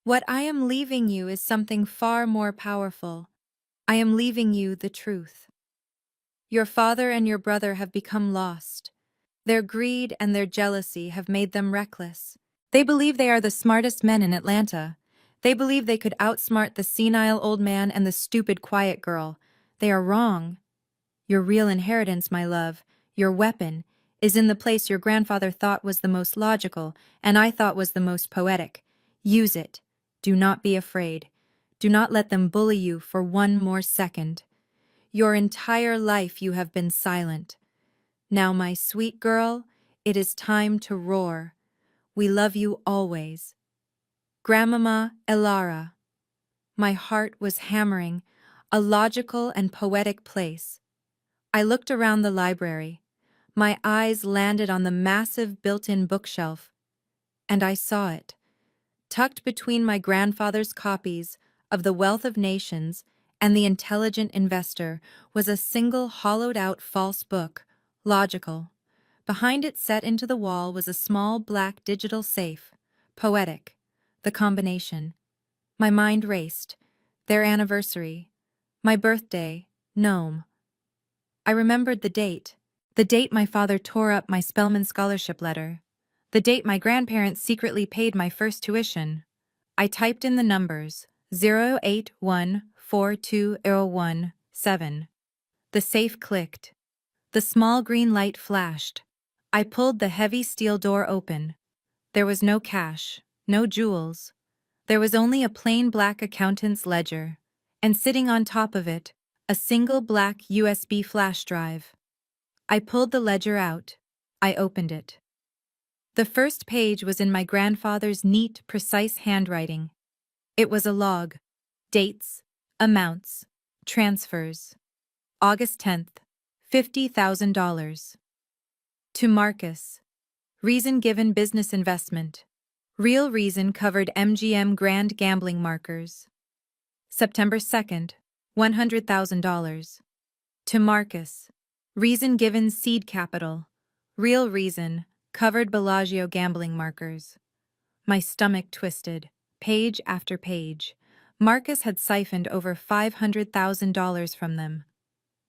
What I am leaving you is something far more powerful. I am leaving you the truth. Your father and your brother have become lost. Their greed and their jealousy have made them reckless. They believe they are the smartest men in Atlanta. They believe they could outsmart the senile old man and the stupid quiet girl. They are wrong. Your real inheritance, my love, your weapon, is in the place your grandfather thought was the most logical and I thought was the most poetic. Use it. Do not be afraid. Do not let them bully you for one more second. Your entire life you have been silent. Now, my sweet girl, it is time to roar. We love you always. Grandmama Elara. My heart was hammering, a logical and poetic place. I looked around the library. My eyes landed on the massive built-in bookshelf, and I saw it. Tucked between my grandfather's copies of The Wealth of Nations and The Intelligent Investor was a single hollowed-out false book, logical. Behind it, set into the wall, was a small black digital safe, poetic, the combination. My mind raced. Their anniversary. My birthday, Nome. I remembered the date my father tore up my Spelman scholarship letter, the date my grandparents secretly paid my first tuition. I typed in the numbers, 081420117. The safe clicked. The small green light flashed. I pulled the heavy steel door open. There was no cash, no jewels. There was only a plain black accountant's ledger, and sitting on top of it, a single black USB flash drive. I pulled the ledger out. I opened it. The first page was in my grandfather's neat, precise handwriting. It was a log. Dates, amounts, transfers. August 10th, $50,000. To Marcus. Reason given business investment. Real reason covered MGM Grand Gambling Markers. September 2nd, $100,000. To Marcus. Reason given seed capital. Real reason covered Bellagio gambling markers. My stomach twisted, page after page. Marcus had siphoned over $500,000 from them.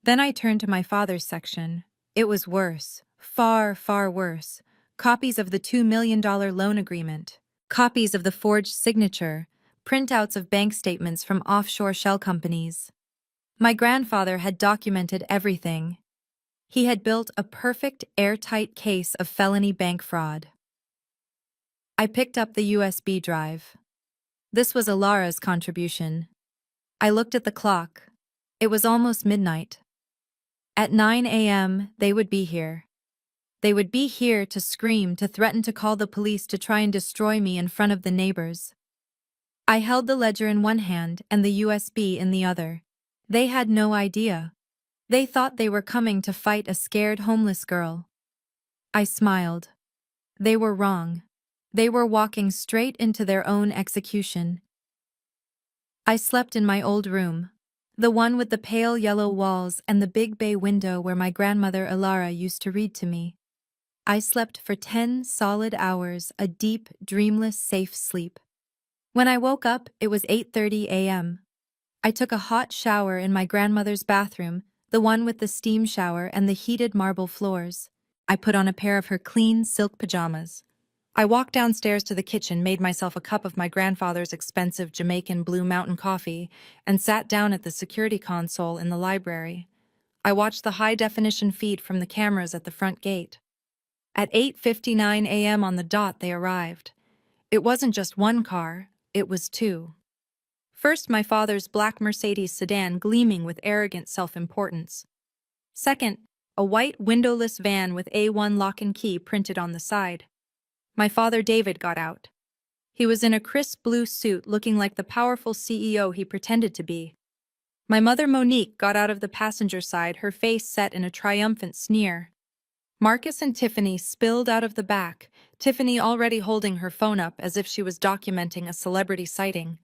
Then I turned to my father's section. It was worse, far, far worse. Copies of the $2 million loan agreement. Copies of the forged signature. Printouts of bank statements from offshore shell companies. My grandfather had documented everything. He had built a perfect, airtight case of felony bank fraud. I picked up the USB drive. This was Alara's contribution. I looked at the clock. It was almost midnight. At 9 a.m., they would be here. They would be here to scream, to threaten to call the police, to try and destroy me in front of the neighbors. I held the ledger in one hand and the USB in the other. They had no idea. They thought they were coming to fight a scared homeless girl. I smiled. They were wrong. They were walking straight into their own execution. I slept in my old room. The one with the pale yellow walls and the big bay window where my grandmother Ilara used to read to me. I slept for 10 solid hours, a deep, dreamless, safe sleep. When I woke up, it was 8:30 a.m. I took a hot shower in my grandmother's bathroom, the one with the steam shower and the heated marble floors. I put on a pair of her clean silk pajamas. I walked downstairs to the kitchen, made myself a cup of my grandfather's expensive Jamaican Blue Mountain coffee, and sat down at the security console in the library. I watched the high-definition feed from the cameras at the front gate. At 8:59 a.m. on the dot, they arrived. It wasn't just one car, it was two. First, my father's black Mercedes sedan gleaming with arrogant self-importance. Second, a white windowless van with A1 lock and key printed on the side. My father David got out. He was in a crisp blue suit looking like the powerful CEO he pretended to be. My mother Monique got out of the passenger side, her face set in a triumphant sneer. Marcus and Tiffany spilled out of the back, Tiffany already holding her phone up as if she was documenting a celebrity sighting.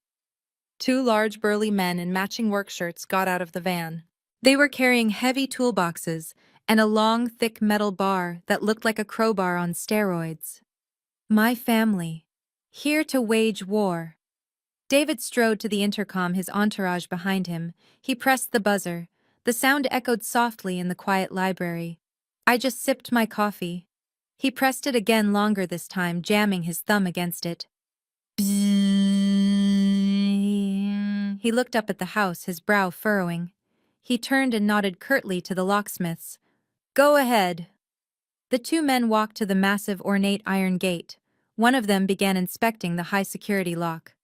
Two large burly men in matching work shirts got out of the van. They were carrying heavy toolboxes and a long, thick metal bar that looked like a crowbar on steroids. My family. Here to wage war. David strode to the intercom, his entourage behind him. He pressed the buzzer. The sound echoed softly in the quiet library. I just sipped my coffee. He pressed it again, longer this time, jamming his thumb against it. Bzzz. He looked up at the house, his brow furrowing. He turned and nodded curtly to the locksmiths. Go ahead. The two men walked to the massive ornate iron gate. One of them began inspecting the high-security lock.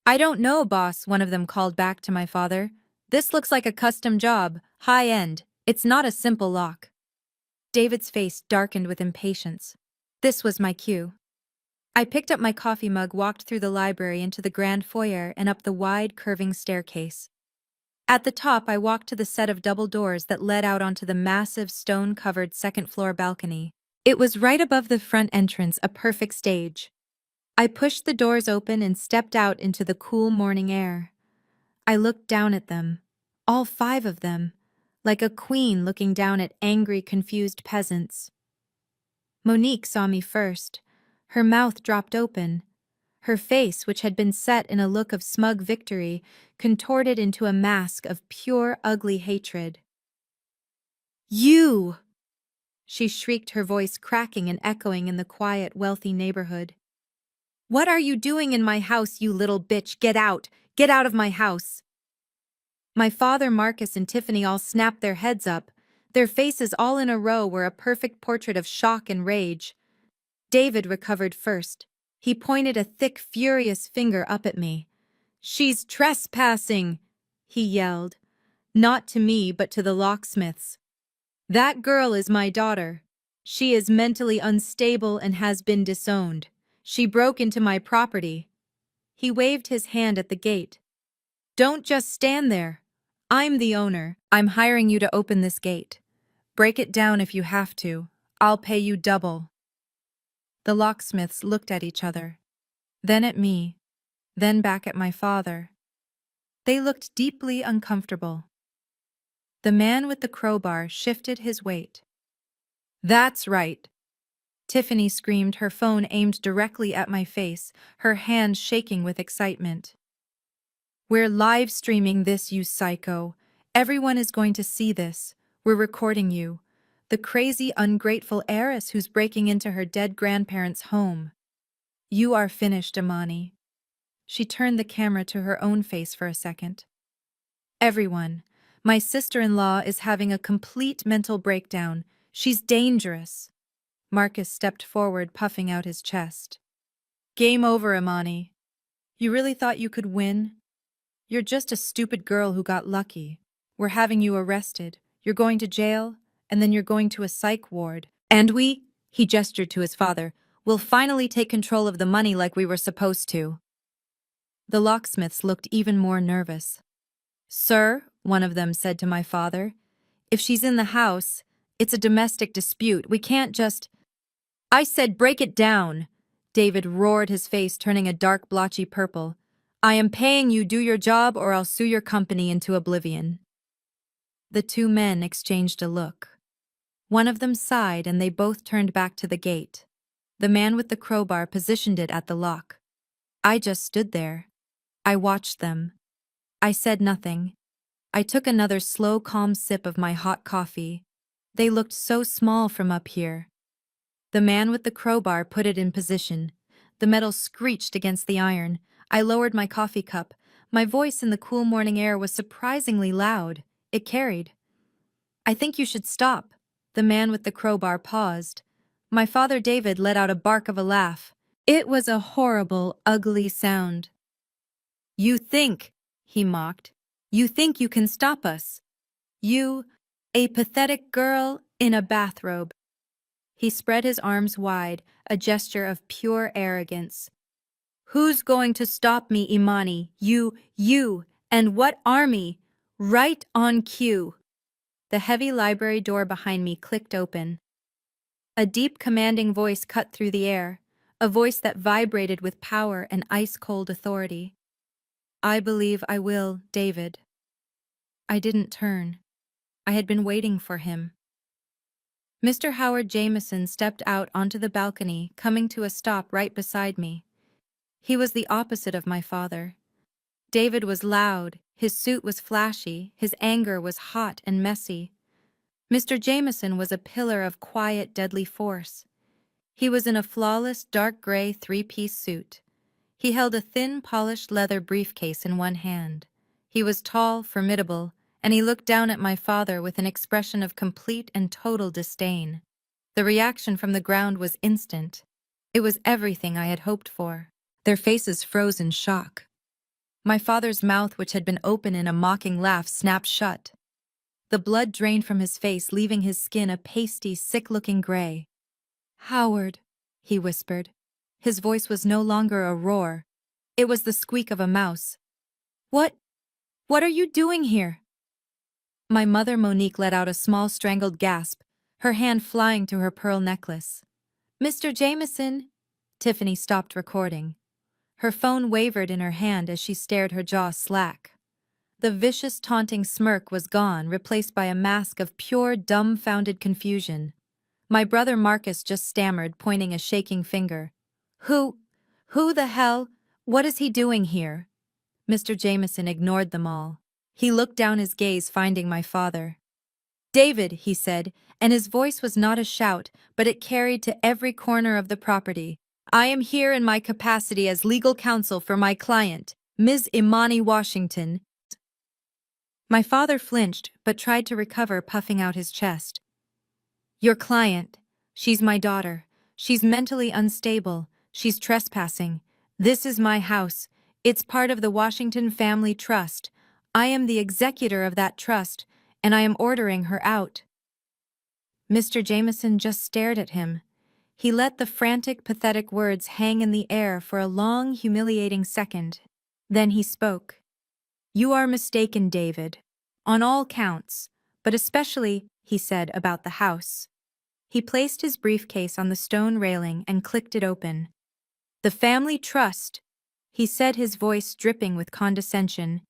I don't know, boss, one of them called back to my father. This looks like a custom job, high-end. It's not a simple lock. David's face darkened with impatience. This was my cue. I picked up my coffee mug, walked through the library into the grand foyer and up the wide, curving staircase. At the top, I walked to the set of double doors that led out onto the massive, stone-covered second-floor balcony. It was right above the front entrance, a perfect stage. I pushed the doors open and stepped out into the cool morning air. I looked down at them, all five of them, like a queen looking down at angry, confused peasants. Monique saw me first. Her mouth dropped open. Her face, which had been set in a look of smug victory, contorted into a mask of pure, ugly hatred. You! She shrieked, her voice cracking and echoing in the quiet, wealthy neighborhood. What are you doing in my house, you little bitch? Get out! Get out of my house! My father, Marcus, and Tiffany all snapped their heads up. Their faces all in a row were a perfect portrait of shock and rage. David recovered first. He pointed a thick, furious finger up at me. She's trespassing, he yelled. Not to me, but to the locksmiths. That girl is my daughter. She is mentally unstable and has been disowned. She broke into my property. He waved his hand at the gate. Don't just stand there. I'm the owner. I'm hiring you to open this gate. Break it down if you have to. I'll pay you double. The locksmiths looked at each other, then at me, then back at my father. They looked deeply uncomfortable. The man with the crowbar shifted his weight. That's right. Tiffany screamed, her phone aimed directly at my face, her hands shaking with excitement. We're live streaming this, you psycho. Everyone is going to see this. We're recording you. The crazy, ungrateful heiress who's breaking into her dead grandparents' home. You are finished, Imani. She turned the camera to her own face for a second. Everyone, my sister-in-law is having a complete mental breakdown. She's dangerous. Marcus stepped forward, puffing out his chest. Game over, Imani. You really thought you could win? You're just a stupid girl who got lucky. We're having you arrested. You're going to jail, and then you're going to a psych ward. And he gestured to his father, will finally take control of the money like we were supposed to. The locksmiths looked even more nervous. Sir, one of them said to my father, if she's in the house, it's a domestic dispute. We can't just... I said break it down. David roared, his face turning a dark blotchy purple. I am paying you, do your job or I'll sue your company into oblivion. The two men exchanged a look. One of them sighed and they both turned back to the gate. The man with the crowbar positioned it at the lock. I just stood there. I watched them. I said nothing. I took another slow, calm sip of my hot coffee. They looked so small from up here. The man with the crowbar put it in position. The metal screeched against the iron. I lowered my coffee cup. My voice in the cool morning air was surprisingly loud. It carried. I think you should stop. The man with the crowbar paused. My father David let out a bark of a laugh. It was a horrible, ugly sound. You think, he mocked, you think you can stop us. You, a pathetic girl in a bathrobe. He spread his arms wide, a gesture of pure arrogance. Who's going to stop me, Imani? You, and what army? Right on cue. The heavy library door behind me clicked open. A deep, commanding voice cut through the air, a voice that vibrated with power and ice-cold authority. I believe I will, David. I didn't turn. I had been waiting for him. Mr. Howard Jameson stepped out onto the balcony, coming to a stop right beside me. He was the opposite of my father. David was loud, his suit was flashy, his anger was hot and messy. Mr. Jameson was a pillar of quiet, deadly force. He was in a flawless, dark gray three-piece suit. He held a thin, polished leather briefcase in one hand. He was tall, formidable, and he looked down at my father with an expression of complete and total disdain. The reaction from the ground was instant. It was everything I had hoped for. Their faces froze in shock. My father's mouth, which had been open in a mocking laugh, snapped shut. The blood drained from his face, leaving his skin a pasty, sick-looking gray. "Howard," he whispered. His voice was no longer a roar. It was the squeak of a mouse. What are you doing here?" My mother Monique let out a small strangled gasp, her hand flying to her pearl necklace. "Mr. Jameson." Tiffany stopped recording. Her phone wavered in her hand as she stared, her jaw slack. The vicious, taunting smirk was gone, replaced by a mask of pure, dumbfounded confusion. My brother Marcus just stammered, pointing a shaking finger. Who the hell? What is he doing here?" Mr. Jameson ignored them all. He looked down, his gaze finding my father. "David," he said, and his voice was not a shout, but it carried to every corner of the property. "I am here in my capacity as legal counsel for my client, Ms. Imani Washington." My father flinched, but tried to recover, puffing out his chest. "Your client. She's my daughter. She's mentally unstable. She's trespassing. This is my house. It's part of the Washington Family Trust. I am the executor of that trust, and I am ordering her out." Mr. Jameson just stared at him. He let the frantic, pathetic words hang in the air for a long, humiliating second. Then he spoke. "You are mistaken, David. On all counts, but especially," he said, "about the house." He placed his briefcase on the stone railing and clicked it open. "The family trust," he said, his voice dripping with condescension,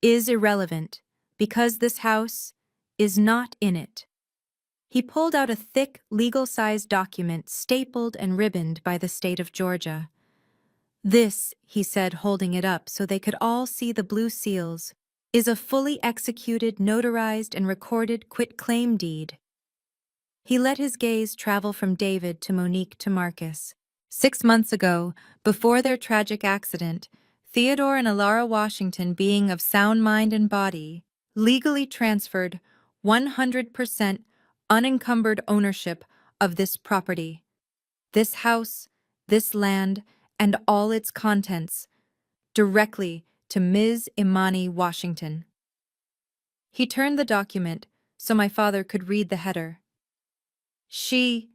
"is irrelevant, because this house is not in it." He pulled out a thick, legal-sized document stapled and ribboned by the state of Georgia. "This," he said, holding it up so they could all see the blue seals, "is a fully executed, notarized, and recorded quitclaim deed." He let his gaze travel from David to Monique to Marcus. 6 months ago, before their tragic accident, Theodore and Alara Washington, being of sound mind and body, legally transferred 100% unencumbered ownership of this property, this house, this land, and all its contents, directly to Ms. Imani Washington. He turned the document so my father could read the header. "She,"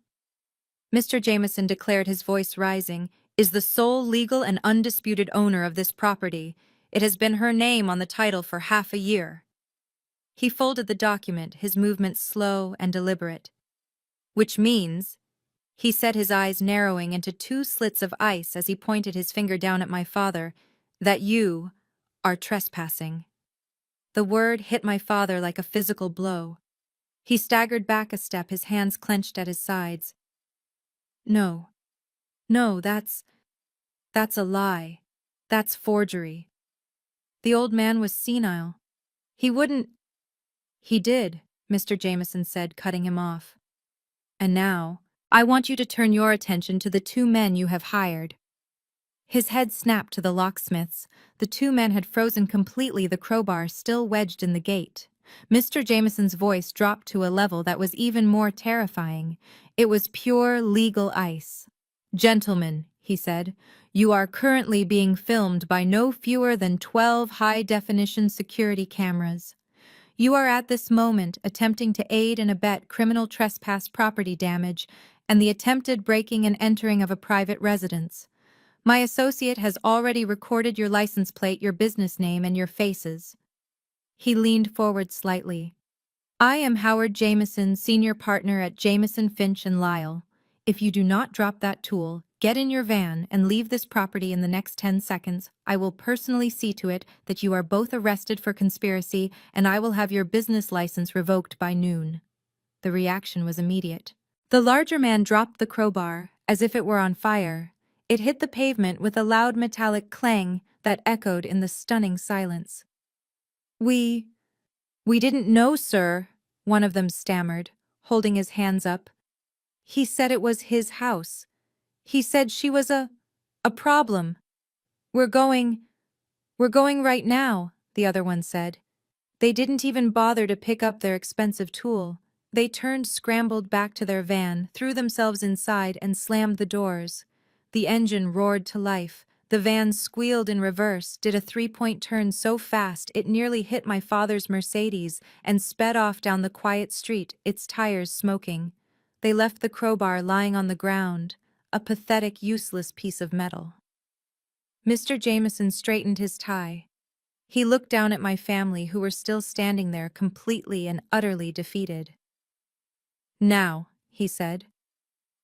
Mr. Jameson declared, his voice rising, "is the sole legal and undisputed owner of this property. It has been her name on the title for half a year." He folded the document, his movements slow and deliberate. "Which means," he said, his eyes narrowing into two slits of ice as he pointed his finger down at my father, That you are trespassing. The word hit my father like a physical blow. He staggered back a step, his hands clenched at his sides. No, no, that's a lie. That's forgery. The old man was senile. He wouldn't. He did, Mr. Jameson said, cutting him off. And now, I want you to turn your attention to the two men you have hired. His head snapped to the locksmiths. The two men had frozen completely, the crowbar still wedged in the gate. Mr. Jameson's voice dropped to a level that was even more terrifying. It was pure legal ice. Gentlemen, he said, you are currently being filmed by no fewer than 12 high-definition security cameras. You are at this moment attempting to aid and abet criminal trespass, property damage, and the attempted breaking and entering of a private residence. My associate has already recorded your license plate, your business name, and your faces. He leaned forward slightly. I am Howard Jameson, senior partner at Jameson, Finch and Lyle. If you do not drop that tool, get in your van, and leave this property in the next 10 seconds, I will personally see to it that you are both arrested for conspiracy, and I will have your business license revoked by noon. The reaction was immediate. The larger man dropped the crowbar, as if it were on fire. It hit the pavement with a loud metallic clang that echoed in the stunning silence. We didn't know, sir, one of them stammered, holding his hands up. He said it was his house. He said she was a problem. We're going right now, the other one said. They didn't even bother to pick up their expensive tool. They turned, scrambled back to their van, threw themselves inside, and slammed the doors. The engine roared to life. The van squealed in reverse, did a three-point turn so fast it nearly hit my father's Mercedes, and sped off down the quiet street, its tires smoking. They left the crowbar lying on the ground, a pathetic, useless piece of metal. Mr. Jameson straightened his tie. He looked down at my family, who were still standing there, completely and utterly defeated. Now, he said,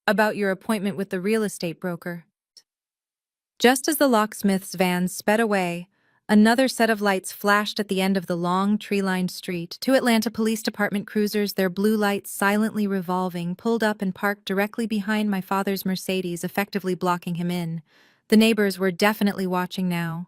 about your appointment with the real estate broker. Just as the locksmith's van sped away, another set of lights flashed at the end of the long, tree-lined street. Two Atlanta Police Department cruisers, their blue lights silently revolving, pulled up and parked directly behind my father's Mercedes, effectively blocking him in. The neighbors were definitely watching now.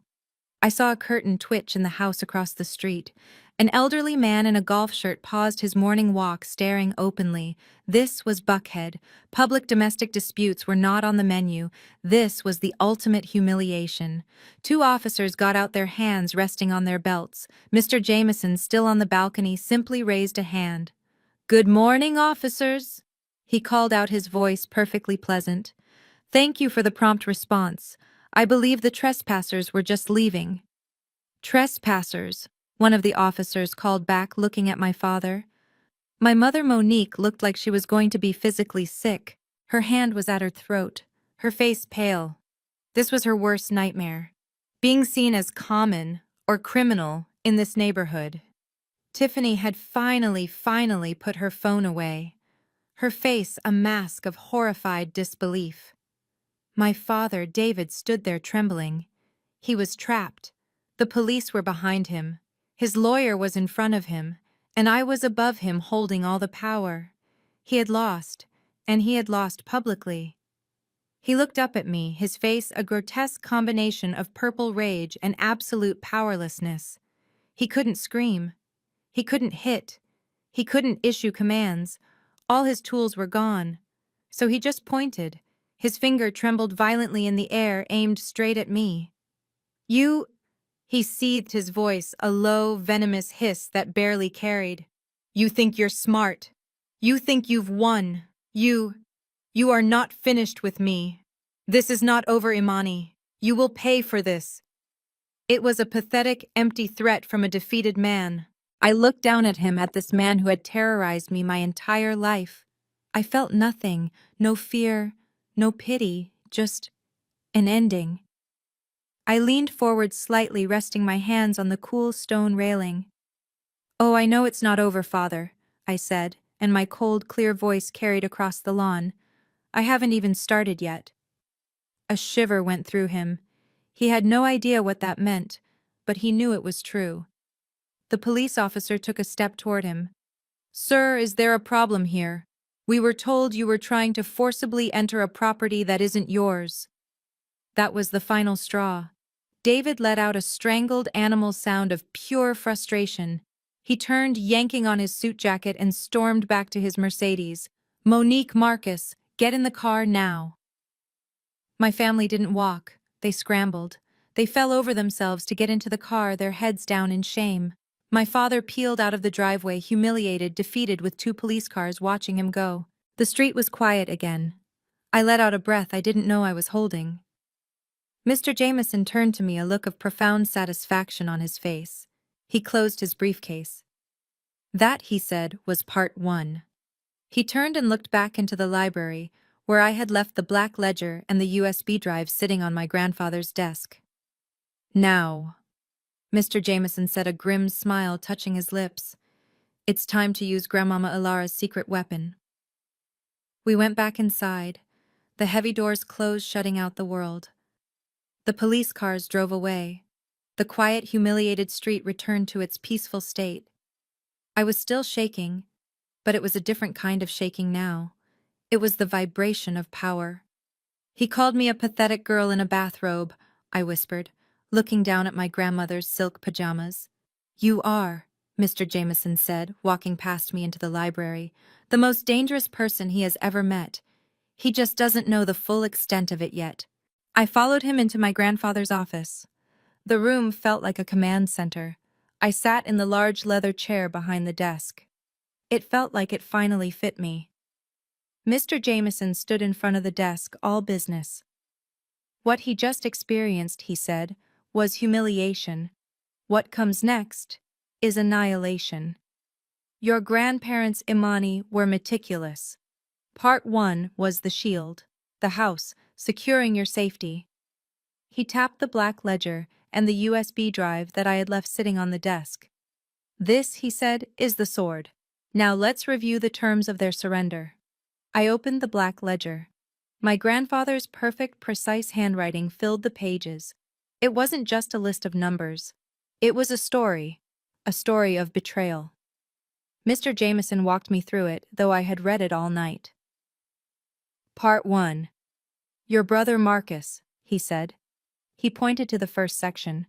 I saw a curtain twitch in the house across the street. An elderly man in a golf shirt paused his morning walk, staring openly. This was Buckhead. Public domestic disputes were not on the menu. This was the ultimate humiliation. Two officers got out, their hands resting on their belts. Mr. Jameson, still on the balcony, simply raised a hand. "Good morning, officers," he called out, his voice perfectly pleasant. "Thank you for the prompt response. I believe the trespassers were just leaving." "Trespassers," one of the officers called back, looking at my father. My mother Monique looked like she was going to be physically sick. Her hand was at her throat, her face pale. This was her worst nightmare, being seen as common or criminal in this neighborhood. Tiffany had finally put her phone away, her face a mask of horrified disbelief. My father, David, stood there trembling. He was trapped. The police were behind him. His lawyer was in front of him, and I was above him, holding all the power. He had lost, and he had lost publicly. He looked up at me, his face a grotesque combination of purple rage and absolute powerlessness. He couldn't scream. He couldn't hit. He couldn't issue commands. All his tools were gone. So he just pointed. His finger trembled violently in the air, aimed straight at me. "You," he seethed, his voice a low, venomous hiss that barely carried. "You think you're smart. You think you've won. You are not finished with me. This is not over, Imani. You will pay for this." It was a pathetic, empty threat from a defeated man. I looked down at him, at this man who had terrorized me my entire life. I felt nothing, no fear, no pity, just an ending. I leaned forward slightly, resting my hands on the cool stone railing. "Oh, I know it's not over, Father," I said, and my cold, clear voice carried across the lawn. "I haven't even started yet." A shiver went through him. He had no idea what that meant, but he knew it was true. The police officer took a step toward him. "Sir, is there a problem here? We were told you were trying to forcibly enter a property that isn't yours." That was the final straw. David let out a strangled animal sound of pure frustration. He turned, yanking on his suit jacket, and stormed back to his Mercedes. "Monique, Marcus, get in the car now." My family didn't walk. They scrambled. They fell over themselves to get into the car, their heads down in shame. My father peeled out of the driveway, humiliated, defeated, with 2 police cars watching him go. The street was quiet again. I let out a breath I didn't know I was holding. Mr. Jameson turned to me, a look of profound satisfaction on his face. He closed his briefcase. That, he said, was part 1. He turned and looked back into the library, where I had left the black ledger and the USB drive sitting on my grandfather's desk. "Now," Mr. Jameson said, a grim smile touching his lips, "it's time to use Grandmama Ilara's secret weapon." We went back inside. The heavy doors closed, shutting out the world. The police cars drove away. The quiet, humiliated street returned to its peaceful state. I was still shaking, but it was a different kind of shaking now. It was the vibration of power. "He called me a pathetic girl in a bathrobe," I whispered, looking down at my grandmother's silk pajamas. "You are," Mr. Jameson said, walking past me into the library, "the most dangerous person he has ever met. He just doesn't know the full extent of it yet." I followed him into my grandfather's office. The room felt like a command center. I sat in the large leather chair behind the desk. It felt like it finally fit me. Mr. Jameson stood in front of the desk, all business. "What he just experienced," he said, "was humiliation. What comes next is annihilation. Your grandparents, Imani, were meticulous. Part 1 was the shield, the house, securing your safety." He tapped the black ledger and the USB drive that I had left sitting on the desk. "This," he said, "is the sword. Now let's review the terms of their surrender." I opened the black ledger. My grandfather's perfect, precise handwriting filled the pages. It wasn't just a list of numbers. It was a story of betrayal. Mr. Jameson walked me through it, though I had read it all night. "Part 1. Your brother Marcus," he said. He pointed to the first section.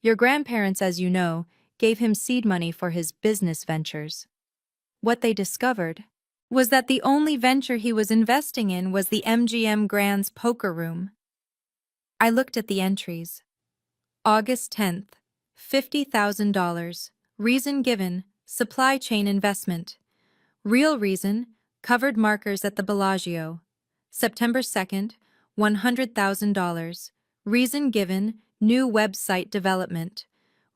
"Your grandparents, as you know, gave him seed money for his business ventures. What they discovered was that the only venture he was investing in was the MGM Grand's poker room." I looked at the entries. August 10th, $50,000. Reason given, supply chain investment. Real reason, covered markers at the Bellagio. September 2nd, $100,000. Reason given, new website development.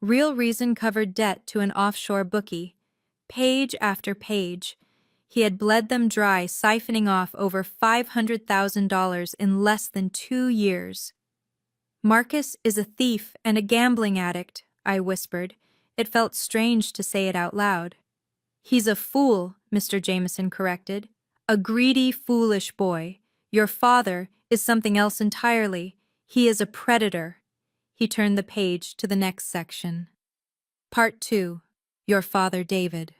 Real reason, covered debt to an offshore bookie. Page after page. He had bled them dry, siphoning off over $500,000 in less than 2 years. "Marcus is a thief and a gambling addict," I whispered. It felt strange to say it out loud. "He's a fool," Mr. Jameson corrected. "A greedy, foolish boy. Your father is something else entirely. He is a predator." He turned the page to the next section. Part 2. Your father, David.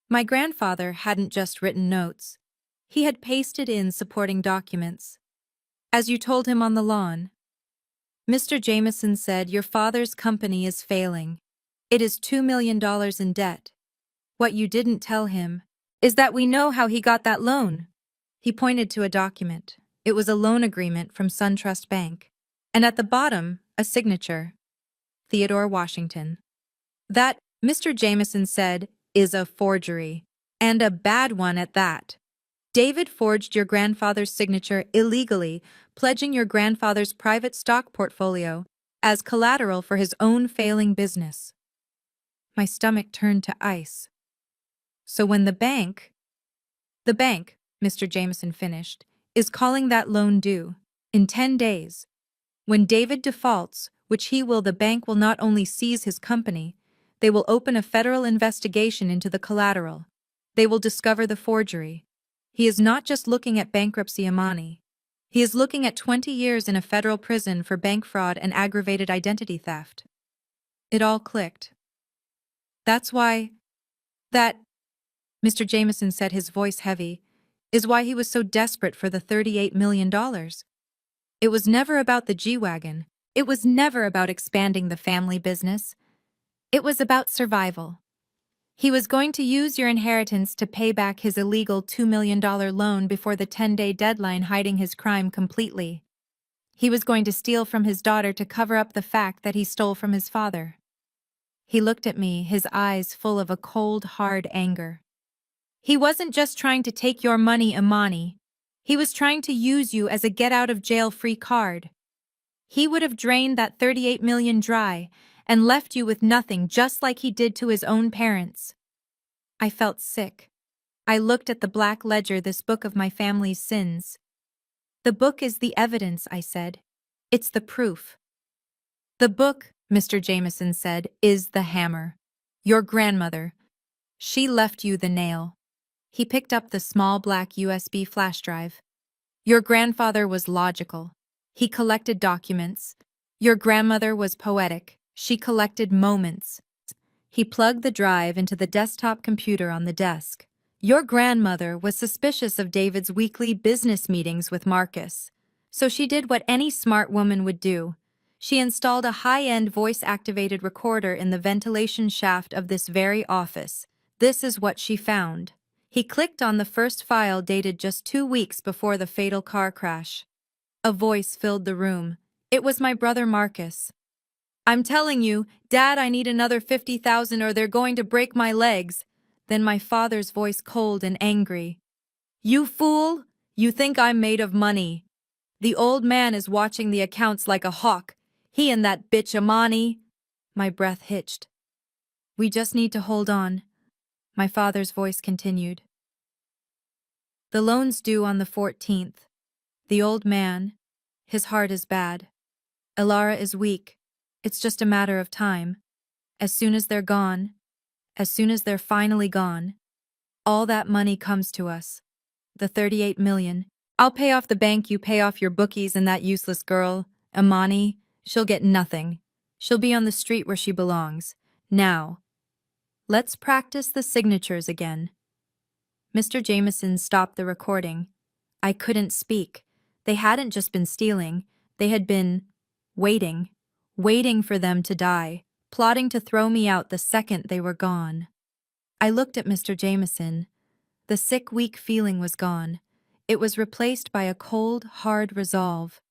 My grandfather hadn't just written notes. He had pasted in supporting documents. "As you told him on the lawn," Mr. Jameson said, "your father's company is failing. It is $2 million in debt. What you didn't tell him is that we know how he got that loan." He pointed to a document. It was a loan agreement from SunTrust Bank. And at the bottom, a signature. Theodore Washington. "That," Mr. Jameson said, "is a forgery. And a bad one at that. David forged your grandfather's signature illegally, pledging your grandfather's private stock portfolio as collateral for his own failing business." My stomach turned to ice. "So when the bank," Mr. Jameson finished, "is calling that loan due in 10 days. When David defaults, which he will, the bank will not only seize his company, they will open a federal investigation into the collateral. They will discover the forgery. He is not just looking at bankruptcy, Imani. He is looking at 20 years in a federal prison for bank fraud and aggravated identity theft. It all clicked. That's why, that, Mr. Jameson said, his voice heavy, is why he was so desperate for the $38 million. It was never about the G-Wagon. It was never about expanding the family business. It was about survival. He was going to use your inheritance to pay back his illegal $2 million loan before the 10-day deadline, hiding his crime completely. He was going to steal from his daughter to cover up the fact that he stole from his father. He looked at me, his eyes full of a cold, hard anger. He wasn't just trying to take your money, Imani. He was trying to use you as a get-out-of-jail-free card. He would have drained that $38 million dry and left you with nothing, just like he did to his own parents. I felt sick. I looked at the black ledger, this book of my family's sins. The book is the evidence, I said. It's the proof. The book, Mr. Jameson said, is the hammer. Your grandmother. She left you the nail. He picked up the small black USB flash drive. Your grandfather was logical. He collected documents. Your grandmother was poetic. She collected moments. He plugged the drive into the desktop computer on the desk. Your grandmother was suspicious of David's weekly business meetings with Marcus. So she did what any smart woman would do. She installed a high-end voice-activated recorder in the ventilation shaft of this very office. This is what she found. He clicked on the first file, dated just 2 weeks before the fatal car crash. A voice filled the room. It was my brother Marcus. I'm telling you, Dad, I need another 50,000 or they're going to break my legs. Then my father's voice, cold and angry. You fool! You think I'm made of money. The old man is watching the accounts like a hawk. He and that bitch Imani. My breath hitched. We just need to hold on. My father's voice continued. The loan's due on the 14th. The old man, his heart is bad. Elara is weak. It's just a matter of time. As soon as they're gone, as soon as they're finally gone, all that money comes to us. The 38 million. I'll pay off the bank, you pay off your bookies, and that useless girl, Imani, she'll get nothing. She'll be on the street where she belongs. Now, let's practice the signatures again. Mr. Jameson stopped the recording. I couldn't speak. They hadn't just been stealing. They had been waiting for them to die, plotting to throw me out the second they were gone. I looked at Mr. Jameson. The sick, weak feeling was gone. It was replaced by a cold, hard resolve.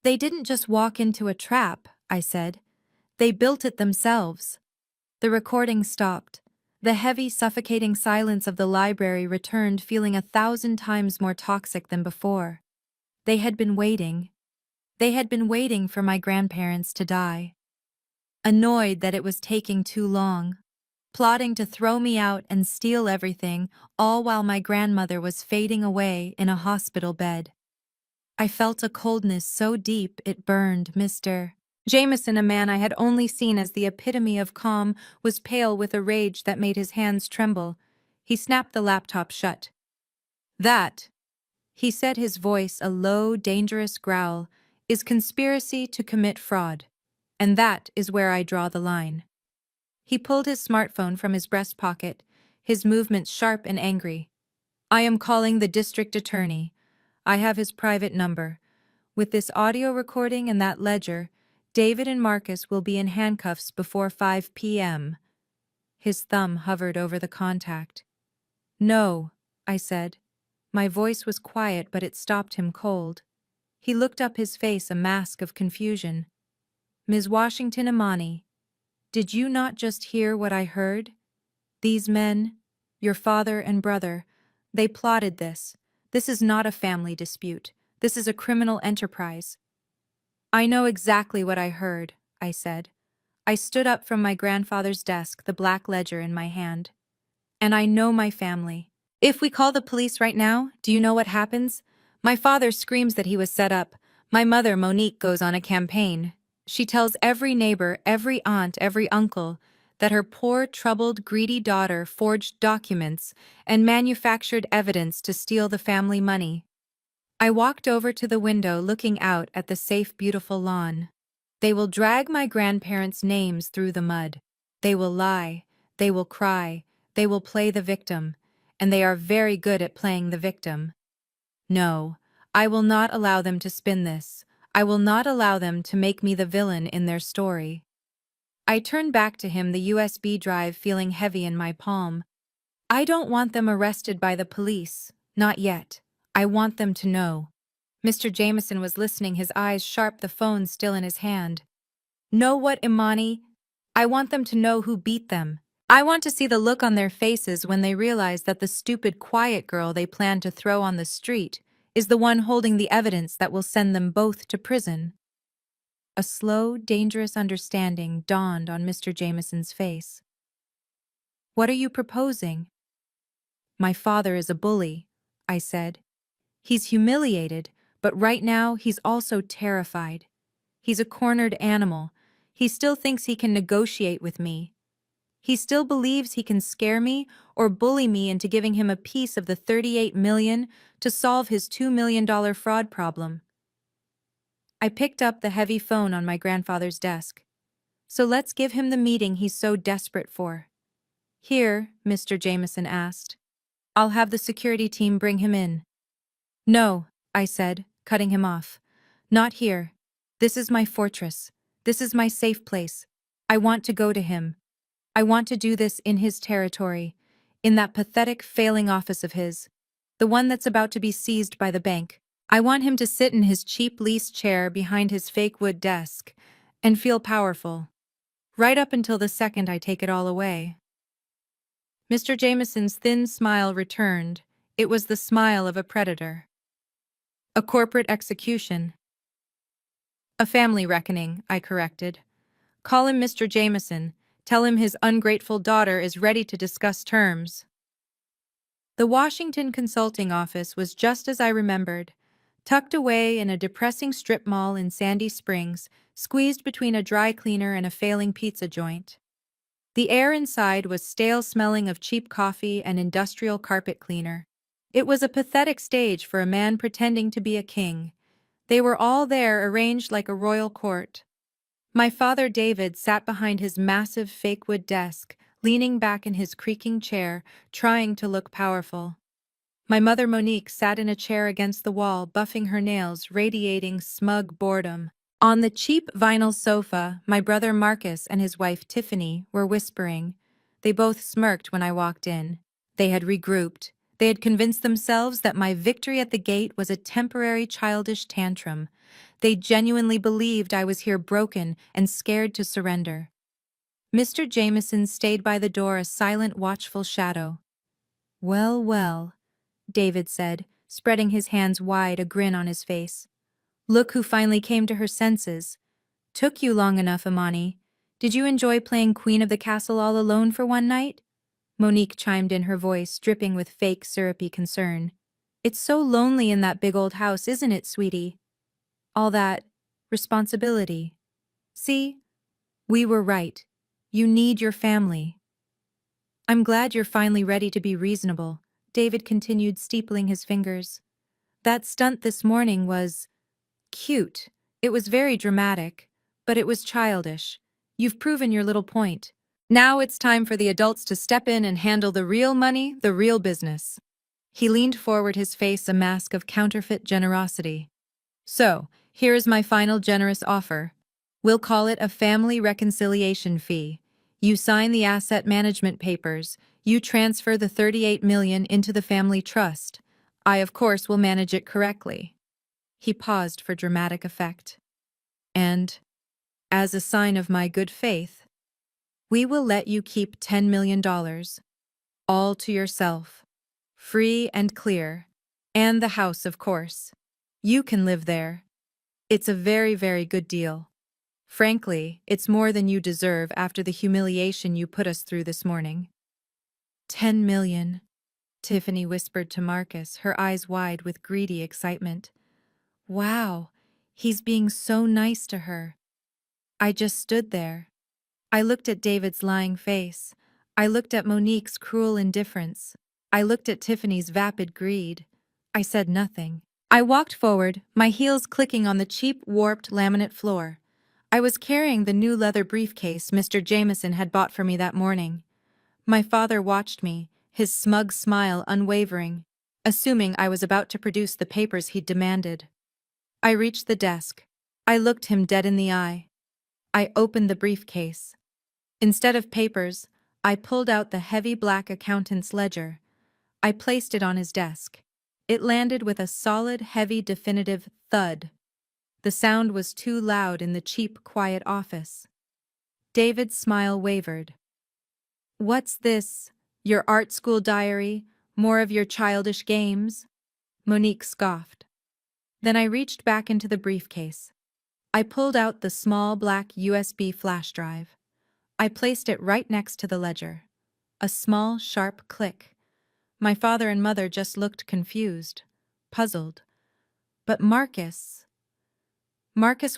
They didn't just walk into a trap, I said. They built it themselves. The recording stopped. The heavy, suffocating silence of the library returned, feeling 1,000 times more toxic than before. They had been waiting. They had been waiting for my grandparents to die. Annoyed that it was taking too long. Plotting to throw me out and steal everything, all while my grandmother was fading away in a hospital bed. I felt a coldness so deep it burned. Mr. Jameson, a man I had only seen as the epitome of calm, was pale with a rage that made his hands tremble. He snapped the laptop shut. That, he said, his voice a low, dangerous growl, is conspiracy to commit fraud. And that is where I draw the line. He pulled his smartphone from his breast pocket, his movements sharp and angry. I am calling the district attorney. I have his private number. With this audio recording and that ledger, David and Marcus will be in handcuffs before 5 p.m. His thumb hovered over the contact. No, I said. My voice was quiet, but it stopped him cold. He looked up, his face a mask of confusion. Ms. Washington, Imani, did you not just hear what I heard? These men, your father and brother, they plotted this. This is not a family dispute. This is a criminal enterprise. I know exactly what I heard, I said. I stood up from my grandfather's desk, the black ledger in my hand. And I know my family. If we call the police right now, do you know what happens? My father screams that he was set up. My mother, Monique, goes on a campaign. She tells every neighbor, every aunt, every uncle that her poor, troubled, greedy daughter forged documents and manufactured evidence to steal the family money. I walked over to the window looking out at the safe, beautiful lawn. They will drag my grandparents' names through the mud. They will lie. They will cry. They will play the victim. And they are very good at playing the victim. No, I will not allow them to spin this. I will not allow them to make me the villain in their story. I turned back to him, the USB drive feeling heavy in my palm. I don't want them arrested by the police. Not yet. I want them to know. Mr. Jameson was listening, his eyes sharp, the phone still in his hand. Know what, Imani? I want them to know who beat them. I want to see the look on their faces when they realize that the stupid, quiet girl they plan to throw on the street is the one holding the evidence that will send them both to prison. A slow, dangerous understanding dawned on Mr. Jameson's face. What are you proposing? My father is a bully, I said. He's humiliated, but right now he's also terrified. He's a cornered animal. He still thinks he can negotiate with me. He still believes he can scare me or bully me into giving him a piece of the $38 million to solve his $2 million fraud problem. I picked up the heavy phone on my grandfather's desk. So let's give him the meeting he's so desperate for. Here, Mr. Jameson asked. I'll have the security team bring him in. No, I said, cutting him off. Not here. This is my fortress. This is my safe place. I want to go to him. I want to do this in his territory, in that pathetic, failing office of his, the one that's about to be seized by the bank. I want him to sit in his cheap lease chair behind his fake wood desk and feel powerful, right up until the second I take it all away. Mr. Jameson's thin smile returned. It was the smile of a predator. A corporate execution. A family reckoning, I corrected. Call him Mr. Jameson. Tell him his ungrateful daughter is ready to discuss terms. The Washington consulting office was just as I remembered, tucked away in a depressing strip mall in Sandy Springs, squeezed between a dry cleaner and a failing pizza joint. The air inside was stale, smelling of cheap coffee and industrial carpet cleaner. It was a pathetic stage for a man pretending to be a king. They were all there, arranged like a royal court. My father David sat behind his massive fake wood desk, leaning back in his creaking chair, trying to look powerful. My mother Monique sat in a chair against the wall, buffing her nails, radiating smug boredom. On the cheap vinyl sofa, my brother Marcus and his wife Tiffany were whispering. They both smirked when I walked in. They had regrouped. They had convinced themselves that my victory at the gate was a temporary childish tantrum. They genuinely believed I was here broken and scared to surrender. Mr. Jameson stayed by the door, a silent, watchful shadow. Well, well, David said, spreading his hands wide, a grin on his face. Look who finally came to her senses. Took you long enough, Imani. Did you enjoy playing Queen of the Castle all alone for one night? Monique chimed in, her voice dripping with fake, syrupy concern. It's so lonely in that big old house, isn't it, sweetie? All that responsibility. See? We were right. You need your family. I'm glad you're finally ready to be reasonable, David continued, steepling his fingers. That stunt this morning was cute. It was very dramatic, but it was childish. You've proven your little point. Now it's time for the adults to step in and handle the real money, the real business. He leaned forward, his face a mask of counterfeit generosity. So, here is my final generous offer. We'll call it a family reconciliation fee. You sign the asset management papers. You transfer the $38 million into the family trust. I, of course, will manage it correctly. He paused for dramatic effect. And, as a sign of my good faith, we will let you keep $10 million, all to yourself, free and clear, and the house, of course. You can live there. It's a very, very good deal. Frankly, it's more than you deserve after the humiliation you put us through this morning. 10 million, Tiffany whispered to Marcus, her eyes wide with greedy excitement. Wow, he's being so nice to her. I just stood there. I looked at David's lying face. I looked at Monique's cruel indifference. I looked at Tiffany's vapid greed. I said nothing. I walked forward, my heels clicking on the cheap, warped laminate floor. I was carrying the new leather briefcase Mr. Jameson had bought for me that morning. My father watched me, his smug smile unwavering, assuming I was about to produce the papers he'd demanded. I reached the desk. I looked him dead in the eye. I opened the briefcase. Instead of papers, I pulled out the heavy black accountant's ledger. I placed it on his desk. It landed with a solid, heavy, definitive thud. The sound was too loud in the cheap, quiet office. David's smile wavered. "What's this? Your art school diary? More of your childish games?" Monique scoffed. Then I reached back into the briefcase. I pulled out the small black USB flash drive. I placed it right next to the ledger. A small, sharp click. My father and mother just looked confused, puzzled. But Marcus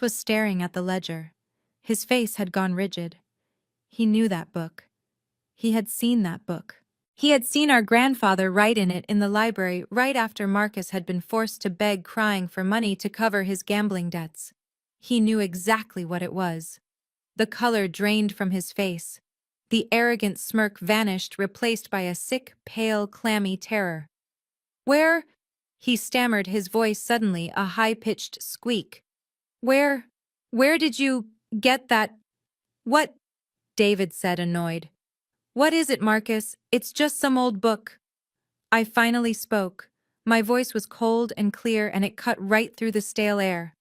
was staring at the ledger. His face had gone rigid. He knew that book. He had seen that book. He had seen our grandfather write in it in the library right after Marcus had been forced to beg crying for money to cover his gambling debts. He knew exactly what it was. The color drained from his face. The arrogant smirk vanished, replaced by a sick, pale, clammy terror. "Where?" he stammered, his voice suddenly a high-pitched squeak. "Where did you get that?" "What?" David said, annoyed. "What is it, Marcus? It's just some old book." I finally spoke. My voice was cold and clear, and it cut right through the stale air.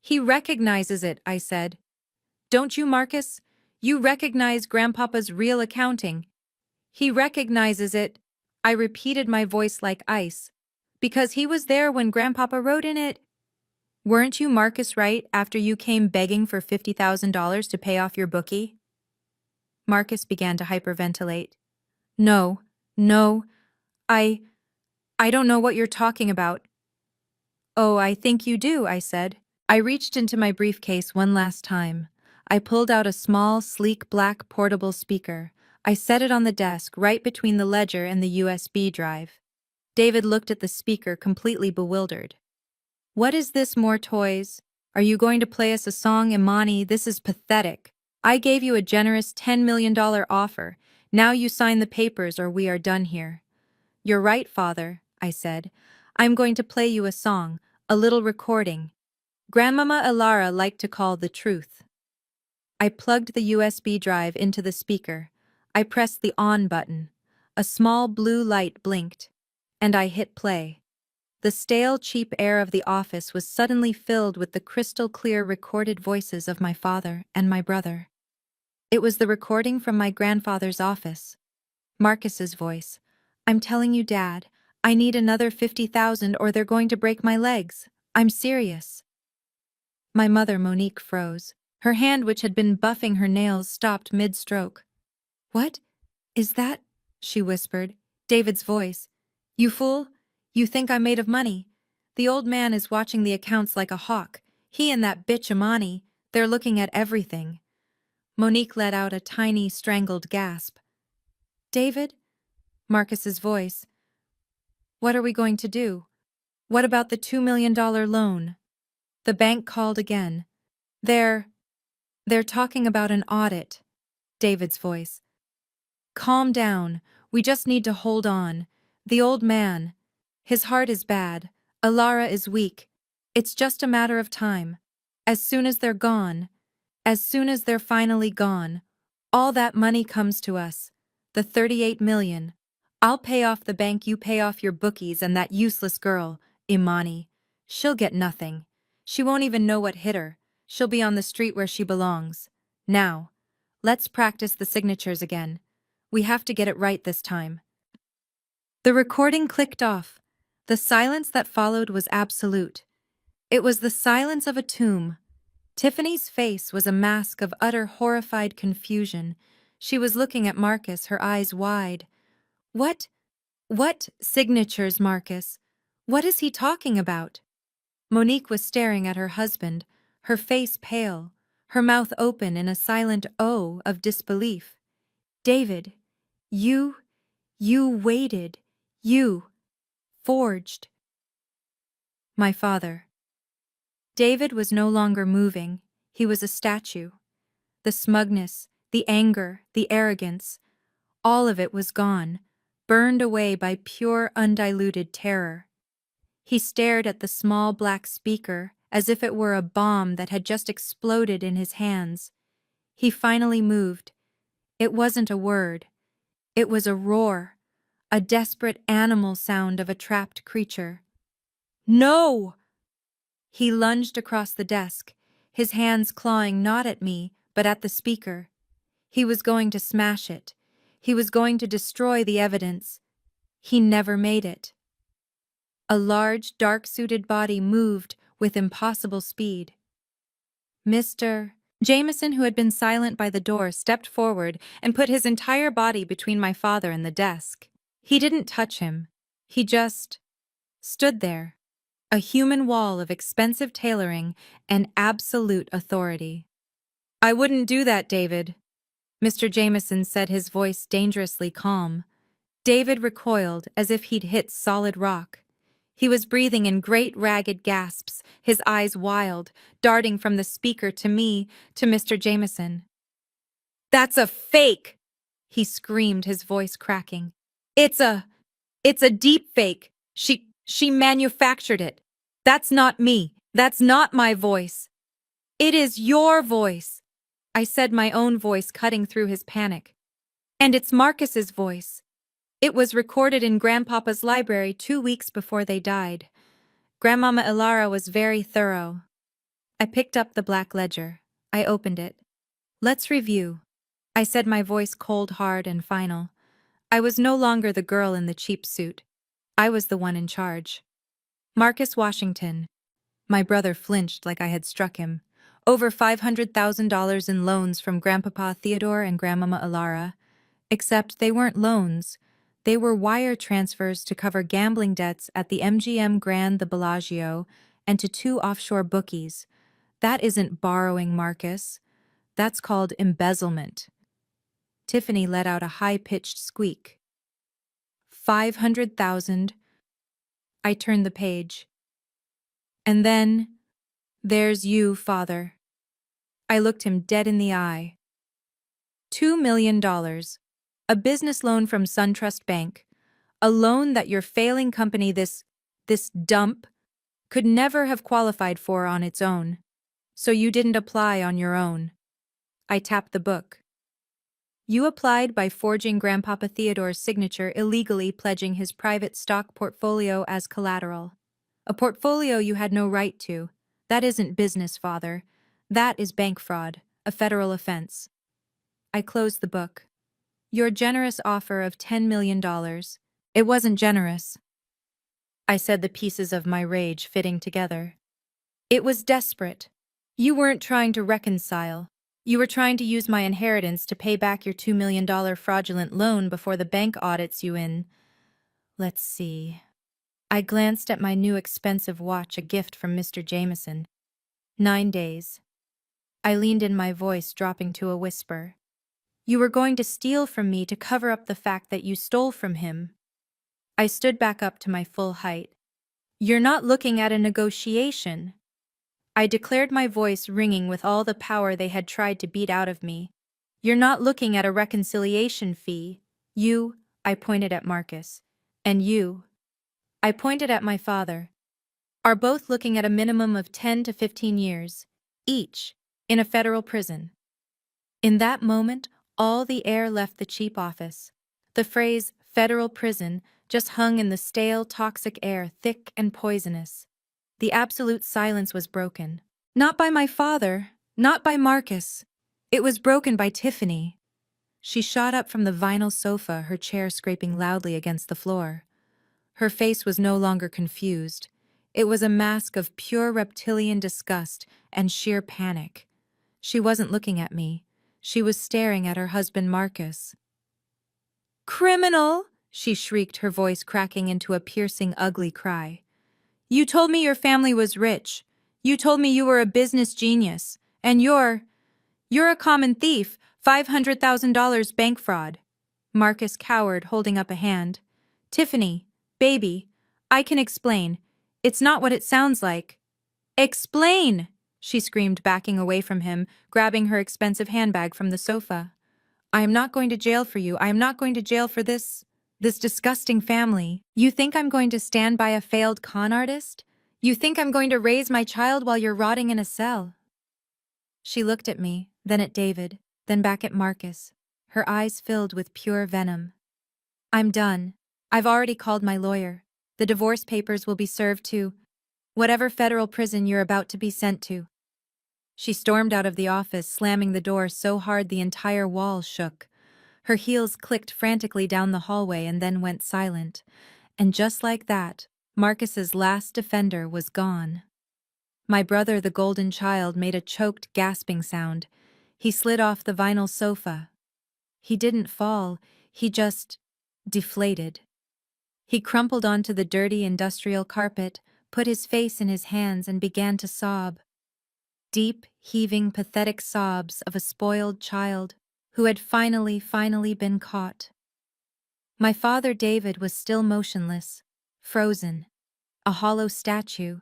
"He recognizes it," I said. "Don't you, Marcus? You recognize Grandpapa's real accounting." "He recognizes it," I repeated, my voice like ice, "because he was there when Grandpapa wrote in it." "Weren't you Marcus right after you came begging for $50,000 to pay off your bookie?" Marcus began to hyperventilate. No, no, I I don't know what you're talking about." "Oh, I think you do," I said. I reached into my briefcase one last time. I pulled out a small, sleek black portable speaker. I set it on the desk right between the ledger and the USB drive. David looked at the speaker, completely bewildered. "What is this, more toys? Are you going to play us a song, Imani? This is pathetic. I gave you a generous $10 million offer. Now you sign the papers or we are done here." "You're right, Father," I said. "I'm going to play you a song, a little recording. Grandmama Elara liked to call the truth." I plugged the USB drive into the speaker. I pressed the on button. A small blue light blinked. And I hit play. The stale, cheap air of the office was suddenly filled with the crystal-clear recorded voices of my father and my brother. It was the recording from my grandfather's office. Marcus's voice. "I'm telling you, Dad, I need another 50,000 or they're going to break my legs. I'm serious." My mother, Monique, froze. Her hand, which had been buffing her nails, stopped mid-stroke. "What is that?" she whispered. David's voice. "You fool! You think I'm made of money. The old man is watching the accounts like a hawk. He and that bitch Imani, they're looking at everything." Monique let out a tiny, strangled gasp. "David?" Marcus's voice. "What are we going to do? What about the $2 million loan?" The bank called again. They're talking about an audit." David's voice. "Calm down. We just need to hold on. The old man. His heart is bad. Elara is weak. It's just a matter of time. As soon as they're gone, as soon as they're finally gone, all that money comes to us. The 38 million. I'll pay off the bank, you pay off your bookies and that useless girl, Imani. She'll get nothing. She won't even know what hit her. She'll be on the street where she belongs. Now, let's practice the signatures again. We have to get it right this time." The recording clicked off. The silence that followed was absolute. It was the silence of a tomb. Tiffany's face was a mask of utter horrified confusion. She was looking at Marcus, her eyes wide. What signatures, Marcus? What is he talking about?" Monique was staring at her husband, her face pale, her mouth open in a silent O of disbelief. "David, you waited, you forged." My father. David was no longer moving. He was a statue. The smugness, the anger, the arrogance, all of it was gone, burned away by pure, undiluted terror. He stared at the small black speaker as if it were a bomb that had just exploded in his hands. He finally moved. It wasn't a word. It was a roar, a desperate animal sound of a trapped creature. No! He lunged across the desk, his hands clawing not at me, but at the speaker. He was going to smash it. He was going to destroy the evidence. He never made it. A large, dark-suited body moved with impossible speed. Mr. Jameson, who had been silent by the door, stepped forward and put his entire body between my father and the desk. He didn't touch him. He just stood there, a human wall of expensive tailoring and absolute authority. "I wouldn't do that, David," Mr. Jameson said, his voice dangerously calm. David recoiled as if he'd hit solid rock. He was breathing in great ragged gasps, his eyes wild, darting from the speaker to me, to Mr. Jameson. "That's a fake!" he screamed, his voice cracking. It's a deep fake. She manufactured it. That's not me. That's not my voice. It is your voice," I said, my own voice cutting through his panic. "And it's Marcus's voice. It was recorded in Grandpapa's library 2 weeks before they died. Grandmama Ilara was very thorough." I picked up the black ledger. I opened it. "Let's review," I said, my voice cold, hard, and final. I was no longer the girl in the cheap suit. I was the one in charge. Marcus Washington. My brother flinched like I had struck him. Over $500,000 in loans from Grandpapa Theodore and Grandmama Ilara. Except they weren't loans. They were wire transfers to cover gambling debts at the MGM Grand the Bellagio and to 2 offshore bookies. That isn't borrowing, Marcus. That's called embezzlement. Tiffany let out a high-pitched squeak. 500,000. I turned the page. "And then, there's you, Father." I looked him dead in the eye. $2 million. A business loan from SunTrust Bank. A loan that your failing company, this dump, could never have qualified for on its own. So you didn't apply on your own. I tapped the book. "You applied by forging Grandpapa Theodore's signature, illegally pledging his private stock portfolio as collateral. A portfolio you had no right to. That isn't business, Father. That is bank fraud, a federal offense." I closed the book. "Your generous offer of $10 million. It wasn't generous," I said, the pieces of my rage fitting together. "It was desperate. You weren't trying to reconcile. You were trying to use my inheritance to pay back your $2 million fraudulent loan before the bank audits you in. Let's see." I glanced at my new expensive watch, a gift from Mr. Jameson. 9 days. I leaned in, my voice dropping to a whisper. "You were going to steal from me to cover up the fact that you stole from him." I stood back up to my full height. "You're not looking at a negotiation," I declared, my voice ringing with all the power they had tried to beat out of me. "You're not looking at a reconciliation fee. You," I pointed at Marcus, "and you," I pointed at my father, "are both looking at a minimum of 10 to 15 years, each, in a federal prison." In that moment, all the air left the cheap office. The phrase federal prison just hung in the stale, toxic air, thick and poisonous. The absolute silence was broken. Not by my father, not by Marcus. It was broken by Tiffany. She shot up from the vinyl sofa, her chair scraping loudly against the floor. Her face was no longer confused. It was a mask of pure reptilian disgust and sheer panic. She wasn't looking at me. She was staring at her husband, Marcus. "Criminal!" she shrieked, her voice cracking into a piercing, ugly cry. "You told me your family was rich. You told me you were a business genius. And you're a common thief, $500,000 bank fraud." Marcus cowered, holding up a hand. "Tiffany, baby, I can explain. It's not what it sounds like. Explain! She screamed, backing away from him, grabbing her expensive handbag from the sofa. I am not going to jail for you. I am not going to jail for this disgusting family. You think I'm going to stand by a failed con artist? You think I'm going to raise my child while you're rotting in a cell? She looked at me, then at David, then back at Marcus, her eyes filled with pure venom. I'm done. I've already called my lawyer. The divorce papers will be served to whatever federal prison you're about to be sent to. She stormed out of the office, slamming the door so hard the entire wall shook. Her heels clicked frantically down the hallway and then went silent. And just like that, Marcus's last defender was gone. My brother, the golden child, made a choked, gasping sound. He slid off the vinyl sofa. He didn't fall, he just deflated. He crumpled onto the dirty industrial carpet, put his face in his hands, and began to sob. Deep, heaving, pathetic sobs of a spoiled child who had finally been caught. My father, David, was still motionless, frozen, a hollow statue.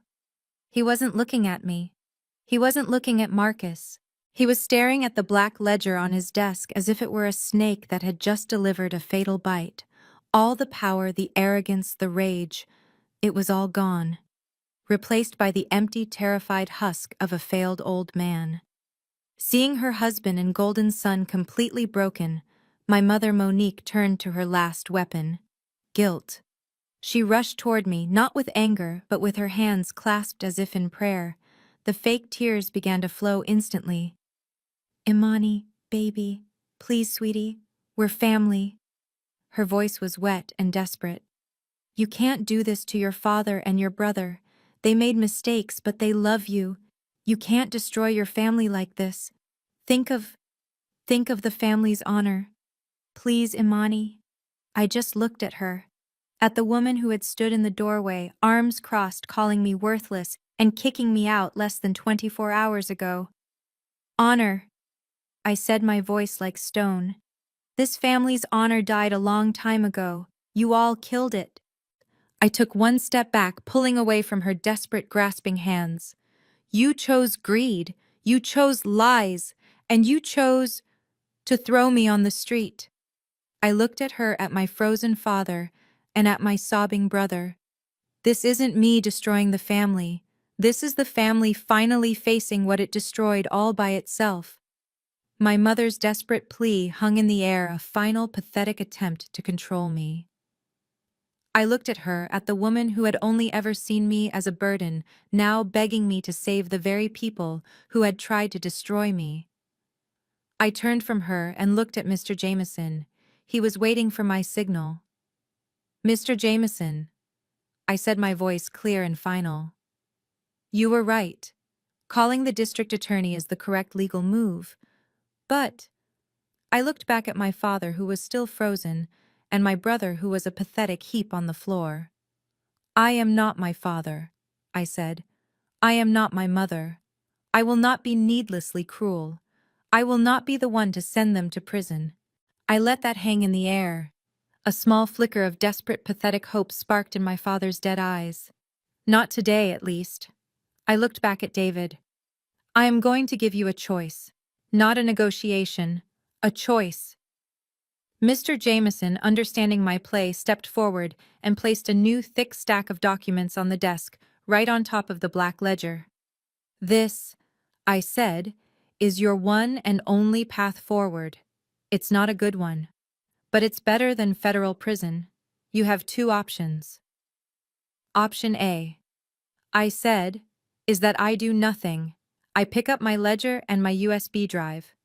He wasn't looking at me. He wasn't looking at Marcus. He was staring at the black ledger on his desk as if it were a snake that had just delivered a fatal bite. All the power, the arrogance, the rage, it was all gone, replaced by the empty, terrified husk of a failed old man. Seeing her husband and golden son completely broken, my mother Monique turned to her last weapon, guilt. She rushed toward me, not with anger, but with her hands clasped as if in prayer. The fake tears began to flow instantly. Imani, baby, please, sweetie, we're family. Her voice was wet and desperate. You can't do this to your father and your brother. They made mistakes, but they love you. You can't destroy your family like this. Think of the family's honor. Please, Imani. I just looked at her. At the woman who had stood in the doorway, arms crossed, calling me worthless and kicking me out less than 24 hours ago. Honor. I said, my voice like stone. This family's honor died a long time ago. You all killed it. I took one step back, pulling away from her desperate, grasping hands. You chose greed, you chose lies, and you chose to throw me on the street. I looked at her, at my frozen father, and at my sobbing brother. This isn't me destroying the family. This is the family finally facing what it destroyed all by itself. My mother's desperate plea hung in the air, a final pathetic attempt to control me. I looked at her, at the woman who had only ever seen me as a burden, now begging me to save the very people who had tried to destroy me. I turned from her and looked at Mr. Jameson. He was waiting for my signal. Mr. Jameson, I said, my voice clear and final. You were right. Calling the district attorney is the correct legal move. But I looked back at my father, who was still frozen, and my brother, who was a pathetic heap on the floor. I am not my father, I said. I am not my mother. I will not be needlessly cruel. I will not be the one to send them to prison. I let that hang in the air. A small flicker of desperate, pathetic hope sparked in my father's dead eyes. Not today, at least. I looked back at David. I am going to give you a choice. Not a negotiation. A choice. Mr. Jameson, understanding my play, stepped forward and placed a new thick stack of documents on the desk, right on top of the black ledger. This, I said, is your one and only path forward. It's not a good one, but it's better than federal prison. You have two options. Option A, I said, is that I do nothing. I pick up my ledger and my USB drive.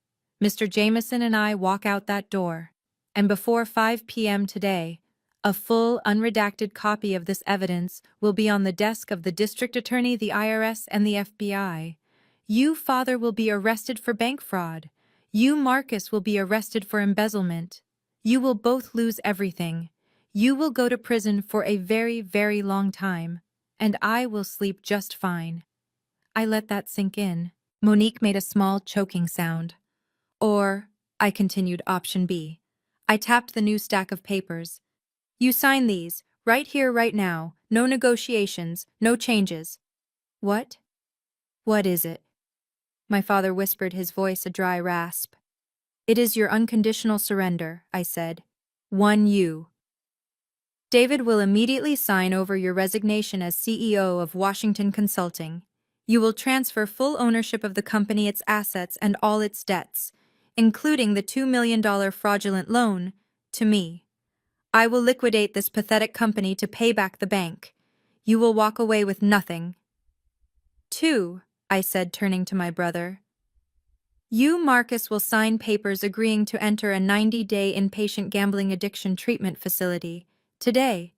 Mr. Jameson and I walk out that door. And before 5 p.m. today, a full, unredacted copy of this evidence will be on the desk of the district attorney, the IRS, and the FBI. You, father, will be arrested for bank fraud. You, Marcus, will be arrested for embezzlement. You will both lose everything. You will go to prison for a very long time, and I will sleep just fine. I let that sink in. Monique made a small, choking sound. Or, I continued, option B. I tapped the new stack of papers. You sign these, right here, right now. No negotiations, no changes. What? What is it? My father whispered, his voice a dry rasp. It is your unconditional surrender, I said. One you. David will immediately sign over your resignation as CEO of Washington Consulting. You will transfer full ownership of the company, its assets, and all its debts, including the $2 million fraudulent loan, to me. I will liquidate this pathetic company to pay back the bank. You will walk away with nothing. Two, I said, turning to my brother. You, Marcus, will sign papers agreeing to enter a 90-day inpatient gambling addiction treatment facility. Today,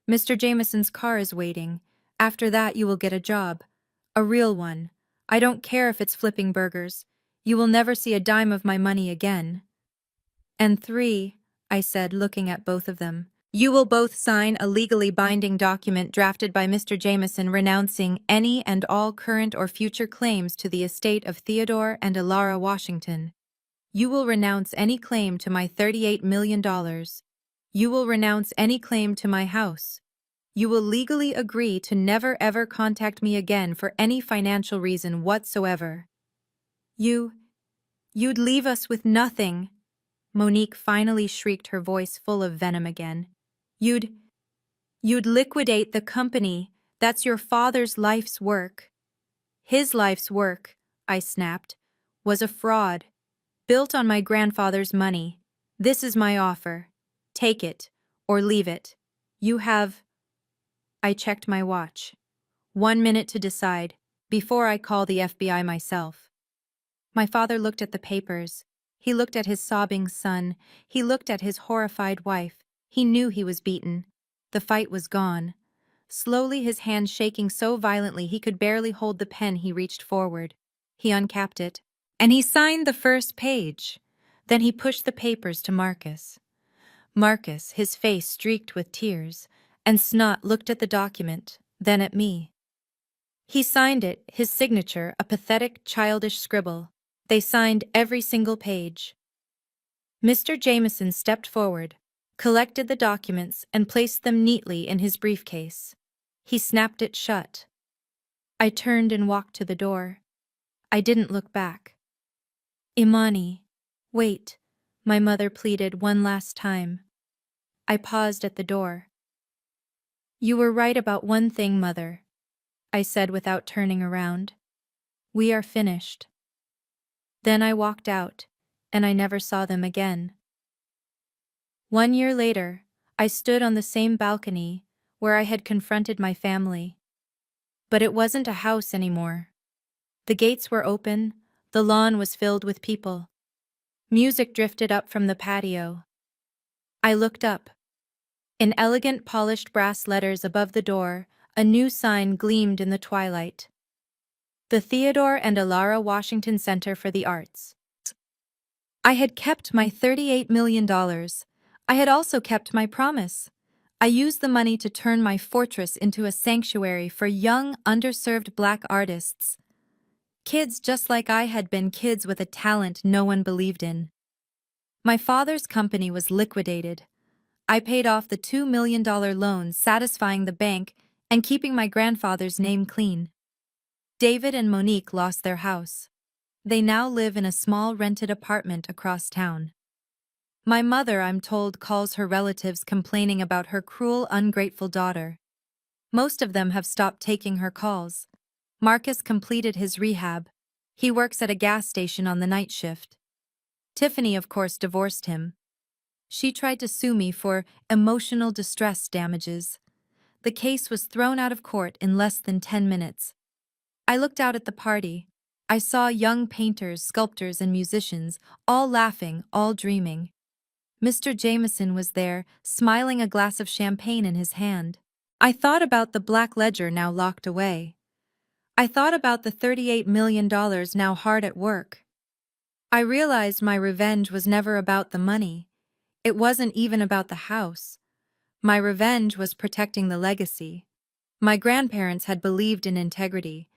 Mr. Jameson's car is waiting. After that, you will get a job. A real one. I don't care if it's flipping burgers. You will never see a dime of my money again. And three, I said, looking at both of them. You will both sign a legally binding document drafted by Mr. Jameson renouncing any and all current or future claims to the estate of Theodore and Elara Washington. You will renounce any claim to my $38 million. You will renounce any claim to my house. You will legally agree to never ever contact me again for any financial reason whatsoever. You'd leave us with nothing. Monique finally shrieked, her voice full of venom again. You'd liquidate the company. That's your father's life's work. His life's work, I snapped, was a fraud, built on my grandfather's money. This is my offer. Take it, or leave it. You have... I checked my watch. 1 minute to decide, before I call the FBI myself. My father looked at the papers. He looked at his sobbing son. He looked at his horrified wife. He knew he was beaten. The fight was gone. Slowly, his hand shaking so violently he could barely hold the pen, he reached forward. He uncapped it, and he signed the first page. Then he pushed the papers to Marcus. Marcus, his face streaked with tears, and snot, looked at the document, then at me. He signed it, his signature, a pathetic, childish scribble. They signed every single page. Mr. Jameson stepped forward, collected the documents, and placed them neatly in his briefcase. He snapped it shut. I turned and walked to the door. I didn't look back. Imani, wait, my mother pleaded one last time. I paused at the door. You were right about one thing, Mother, I said without turning around. We are finished. Then I walked out, and I never saw them again. 1 year later, I stood on the same balcony where I had confronted my family. But it wasn't a house anymore. The gates were open, the lawn was filled with people. Music drifted up from the patio. I looked up. In elegant polished brass letters above the door, a new sign gleamed in the twilight. The Theodore and Elara Washington Center for the Arts. I had kept my $38 million. I had also kept my promise. I used the money to turn my fortress into a sanctuary for young, underserved Black artists. Kids just like I had been, kids with a talent no one believed in. My father's company was liquidated. I paid off the $2 million loan, satisfying the bank and keeping my grandfather's name clean. David and Monique lost their house. They now live in a small rented apartment across town. My mother, I'm told, calls her relatives complaining about her cruel, ungrateful daughter. Most of them have stopped taking her calls. Marcus completed his rehab. He works at a gas station on the night shift. Tiffany, of course, divorced him. She tried to sue me for emotional distress damages. The case was thrown out of court in less than 10 minutes. I looked out at the party. I saw young painters, sculptors, and musicians, all laughing, all dreaming. Mr. Jameson was there, smiling, a glass of champagne in his hand. I thought about the black ledger now locked away. I thought about the $38 million now hard at work. I realized my revenge was never about the money. It wasn't even about the house. My revenge was protecting the legacy. My grandparents had believed in integrity.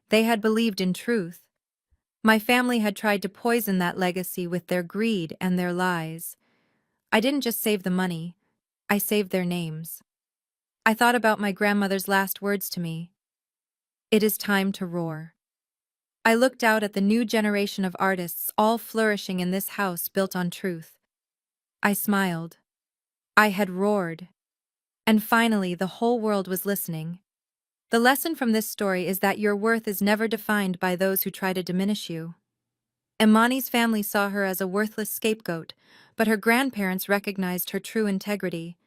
They had believed in truth. My family had tried to poison that legacy with their greed and their lies. I didn't just save the money, I saved their names. I thought about my grandmother's last words to me. It is time to roar. I looked out at the new generation of artists all flourishing in this house built on truth. I smiled. I had roared. And finally, the whole world was listening. The lesson from this story is that your worth is never defined by those who try to diminish you. Imani's family saw her as a worthless scapegoat, but her grandparents recognized her true integrity.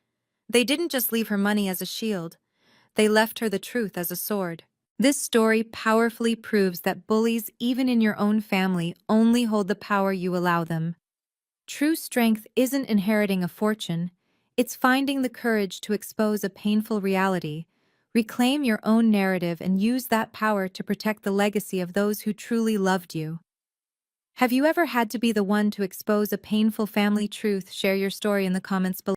They didn't just leave her money as a shield, they left her the truth as a sword. This story powerfully proves that bullies, even in your own family, only hold the power you allow them. True strength isn't inheriting a fortune, it's finding the courage to expose a painful reality, reclaim your own narrative, and use that power to protect the legacy of those who truly loved you. Have you ever had to be the one to expose a painful family truth? Share your story in the comments below.